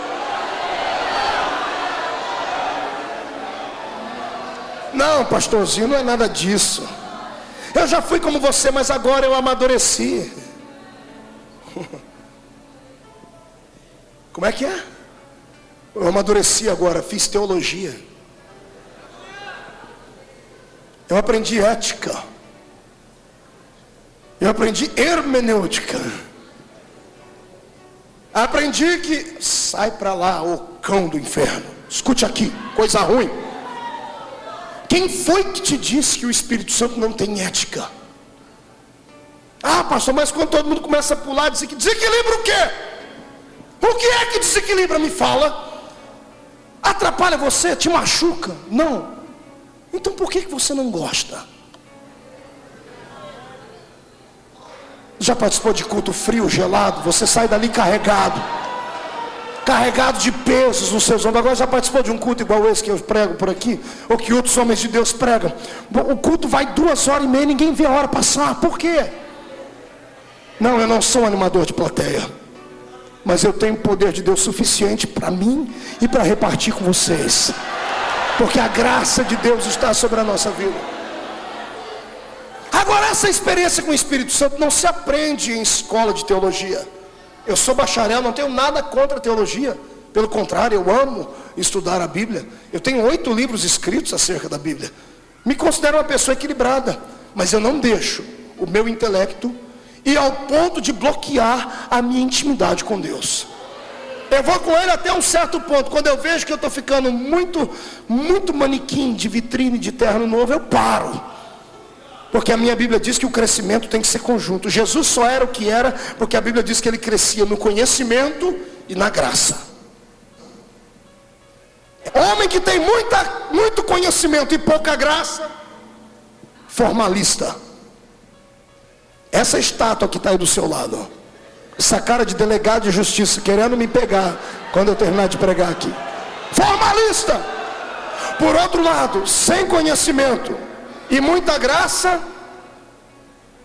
Não, pastorzinho, não é nada disso. Eu já fui como você, mas agora eu amadureci. Como é que é? Eu amadureci agora, fiz teologia. Eu aprendi ética. Eu aprendi hermenêutica. Aprendi que sai para lá, ô cão do inferno. Escute aqui, coisa ruim. Quem foi que te disse que o Espírito Santo não tem ética? Ah, pastor, mas quando todo mundo começa a pular, desequilibra o quê? O que é que desequilibra? Me fala. Atrapalha você? Te machuca? Não. Então por que você não gosta? Já participou de culto frio, gelado? Você sai dali carregado de pesos nos seus ombros. Agora já participou de um culto igual esse que eu prego por aqui, ou que outros homens de Deus pregam? O culto vai 2h30, ninguém vê a hora passar. Por quê? Não, eu não sou um animador de plateia, mas eu tenho poder de Deus suficiente para mim e para repartir com vocês, porque a graça de Deus está sobre a nossa vida. Agora, essa experiência com o Espírito Santo não se aprende em escola de teologia. Eu sou bacharel, não tenho nada contra a teologia. Pelo contrário, eu amo estudar a Bíblia. Eu tenho 8 livros escritos acerca da Bíblia. Me considero uma pessoa equilibrada, mas eu não deixo o meu intelecto ir ao ponto de bloquear a minha intimidade com Deus. Eu vou com ele até um certo ponto. Quando eu vejo que eu estou ficando muito manequim de vitrine de terno novo, eu paro. Porque a minha Bíblia diz que o crescimento tem que ser conjunto. Jesus só era o que era porque a Bíblia diz que ele crescia no conhecimento e na graça. Homem que tem muito conhecimento e pouca graça, formalista. Essa estátua que está aí do seu lado, Essa cara de delegado de justiça querendo me pegar quando eu terminar de pregar aqui. Formalista. Por outro lado, sem conhecimento e muita graça,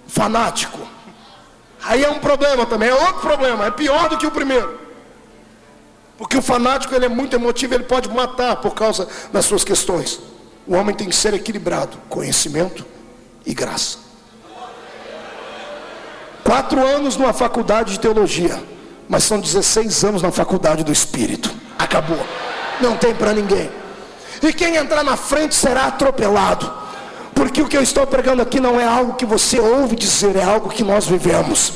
fanático. Aí é um problema também, é outro problema, é pior do que o primeiro. Porque o fanático, ele é muito emotivo, ele pode matar por causa das suas questões. O homem tem que ser equilibrado, conhecimento e graça. 4 anos numa faculdade de teologia, mas são 16 anos na faculdade do Espírito. Acabou, não tem para ninguém. E quem entrar na frente será atropelado, porque o que eu estou pregando aqui não é algo que você ouve dizer, é algo que nós vivemos.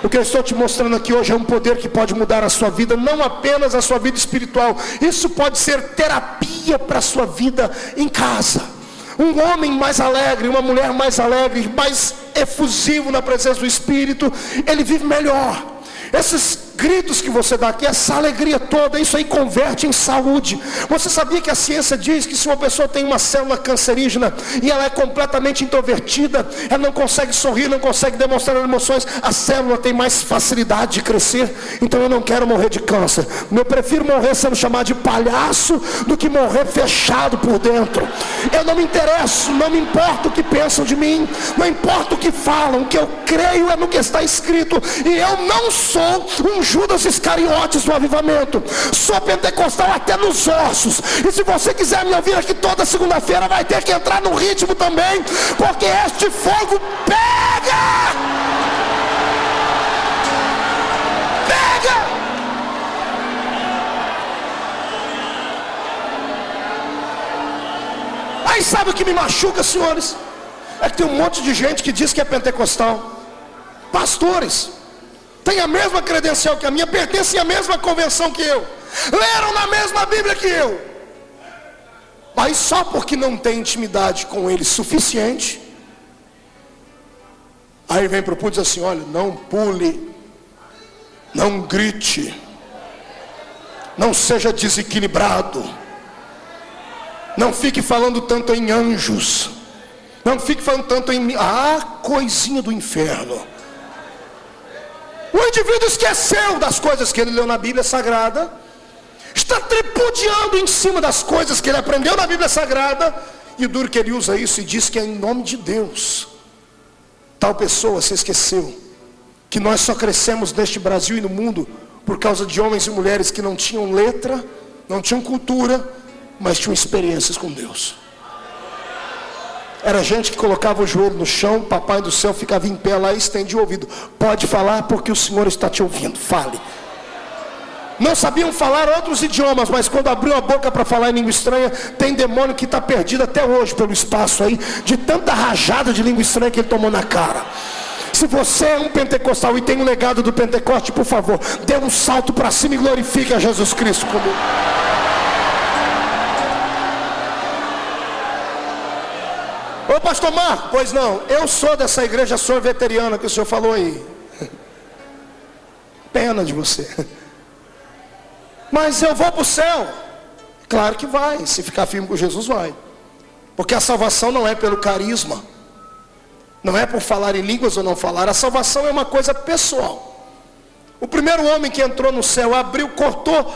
O que eu estou te mostrando aqui hoje é um poder que pode mudar a sua vida, não apenas a sua vida espiritual. Isso pode ser terapia para a sua vida em casa. Um homem mais alegre, uma mulher mais alegre, mais efusivo na presença do Espírito, ele vive melhor. Esses gritos que você dá aqui, essa alegria toda, isso aí converte em saúde. Você sabia que a ciência diz que se uma pessoa tem uma célula cancerígena e ela é completamente introvertida, ela não consegue sorrir, não consegue demonstrar emoções, a célula tem mais facilidade de crescer? Então eu não quero morrer de câncer, eu prefiro morrer sendo chamado de palhaço do que morrer fechado por dentro. Eu não me interesso, não me importa o que pensam de mim, não importa o que falam, o que eu creio é no que está escrito. E eu não sou um Judas Iscariotes do avivamento, sou pentecostal até nos ossos. E se você quiser me ouvir aqui toda segunda-feira, vai ter que entrar no ritmo também, porque este fogo pega. Aí sabe o que me machuca, senhores? É que tem um monte de gente que diz que é pentecostal, pastores, tem a mesma credencial que a minha, pertencem à mesma convenção que eu, leram na mesma Bíblia que eu, mas só porque não tem intimidade com ele suficiente, aí vem para o púlpito e diz assim: olha, não pule, não grite, não seja desequilibrado, não fique falando tanto em anjos, não fique falando tanto em coisinha do inferno. O indivíduo esqueceu das coisas que ele leu na Bíblia Sagrada, está tripudiando em cima das coisas que ele aprendeu na Bíblia Sagrada, e o duro que ele usa isso e diz que é em nome de Deus. Tal pessoa se esqueceu que nós só crescemos neste Brasil e no mundo por causa de homens e mulheres que não tinham letra, não tinham cultura, mas tinham experiências com Deus. Era gente que colocava o joelho no chão, papai do céu ficava em pé lá e estendia o ouvido. Pode falar porque o Senhor está te ouvindo, fale. Não sabiam falar outros idiomas, mas quando abriu a boca para falar em língua estranha, tem demônio que está perdido até hoje pelo espaço aí, de tanta rajada de língua estranha que ele tomou na cara. Se você é um pentecostal e tem um legado do Pentecoste, por favor, dê um salto para cima e glorifique a Jesus Cristo comigo. Ô pastor Marco, pois não, eu sou dessa igreja sorveteriana que o senhor falou aí. Pena de você. Mas eu vou para o céu. Claro que vai, se ficar firme com Jesus vai. Porque a salvação não é pelo carisma, não é por falar em línguas ou não falar. A salvação é uma coisa pessoal. O primeiro homem que entrou no céu, abriu, cortou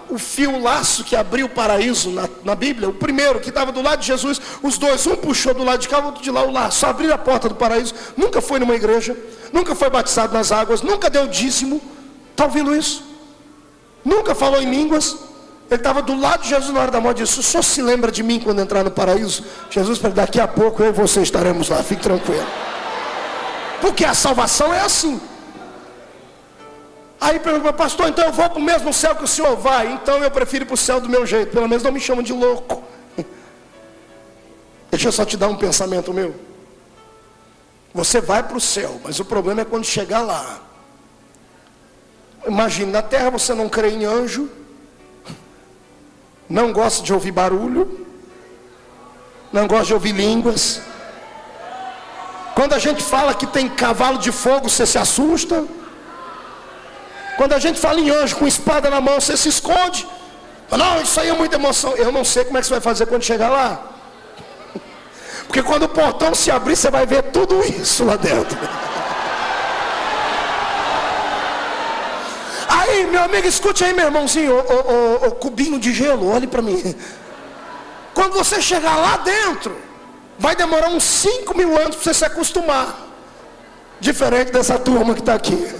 o fio, o laço que abriu o paraíso na Bíblia. O primeiro que estava do lado de Jesus, os dois, um puxou do lado de cá, o outro de lá, o laço, abriu a porta do paraíso. Nunca foi numa igreja, nunca foi batizado nas águas, nunca deu dízimo. Está ouvindo isso? Nunca falou em línguas. Ele estava do lado de Jesus na hora da morte e disse: o senhor se lembra de mim quando entrar no paraíso? Jesus falou: daqui a pouco eu e você estaremos lá, fique tranquilo. Porque a salvação é assim. Aí pergunta: pastor, então eu vou para o mesmo céu que o senhor vai? Então eu prefiro ir para o céu do meu jeito, pelo menos não me chamam de louco. Deixa eu só te dar um pensamento meu. Você vai para o céu, mas o problema é quando chegar lá. Imagine, na terra você não crê em anjo, não gosta de ouvir barulho, não gosta de ouvir línguas. Quando a gente fala que tem cavalo de fogo, você se assusta. Quando a gente fala em anjo com espada na mão, você se esconde. Não, isso aí é muita emoção. Eu não sei como é que você vai fazer quando chegar lá. Porque quando o portão se abrir, você vai ver tudo isso lá dentro. Aí, meu amigo, escute aí, meu irmãozinho, o cubinho de gelo, olhe para mim. Quando você chegar lá dentro, vai demorar uns 5.000 anos para você se acostumar. Diferente dessa turma que está aqui.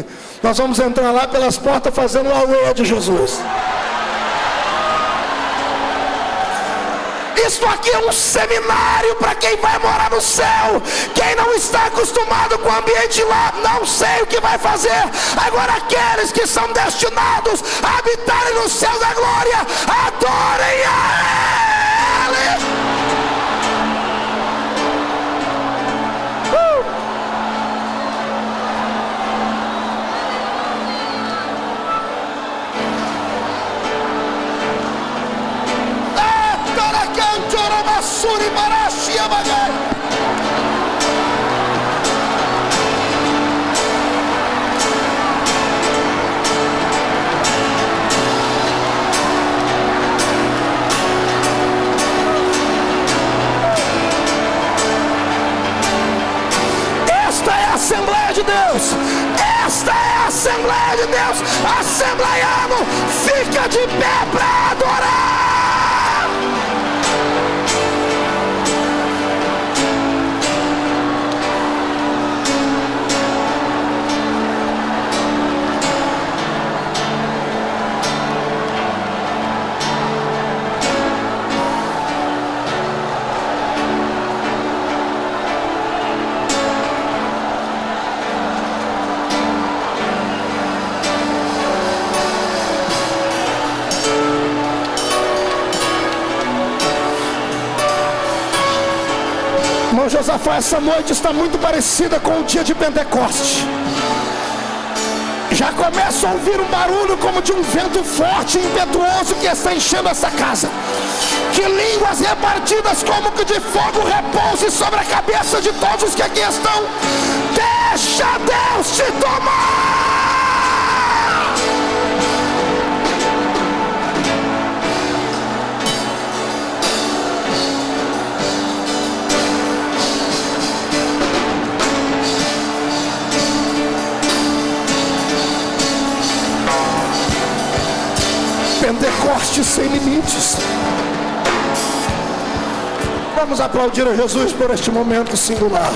Nós vamos entrar lá pelas portas fazendo a ué de Jesus. Isso aqui é um seminário para quem vai morar no céu. Quem não está acostumado com o ambiente lá, não sei o que vai fazer. Agora aqueles que são destinados a habitarem no céu da glória, adorem a Ele. Suri Marashi Abagai. Esta é a Assembleia de Deus. Esta é a Assembleia de Deus. Assembleiano, fica de pé para adorar. Irmão Josafá, essa noite está muito parecida com o dia de Pentecoste. Já começo a ouvir um barulho como de um vento forte e impetuoso que está enchendo essa casa. Que línguas repartidas como que de fogo repouse sobre a cabeça de todos os que aqui estão. Deixa Deus te tomar. Pentecoste sem limites. Vamos aplaudir a Jesus por este momento singular.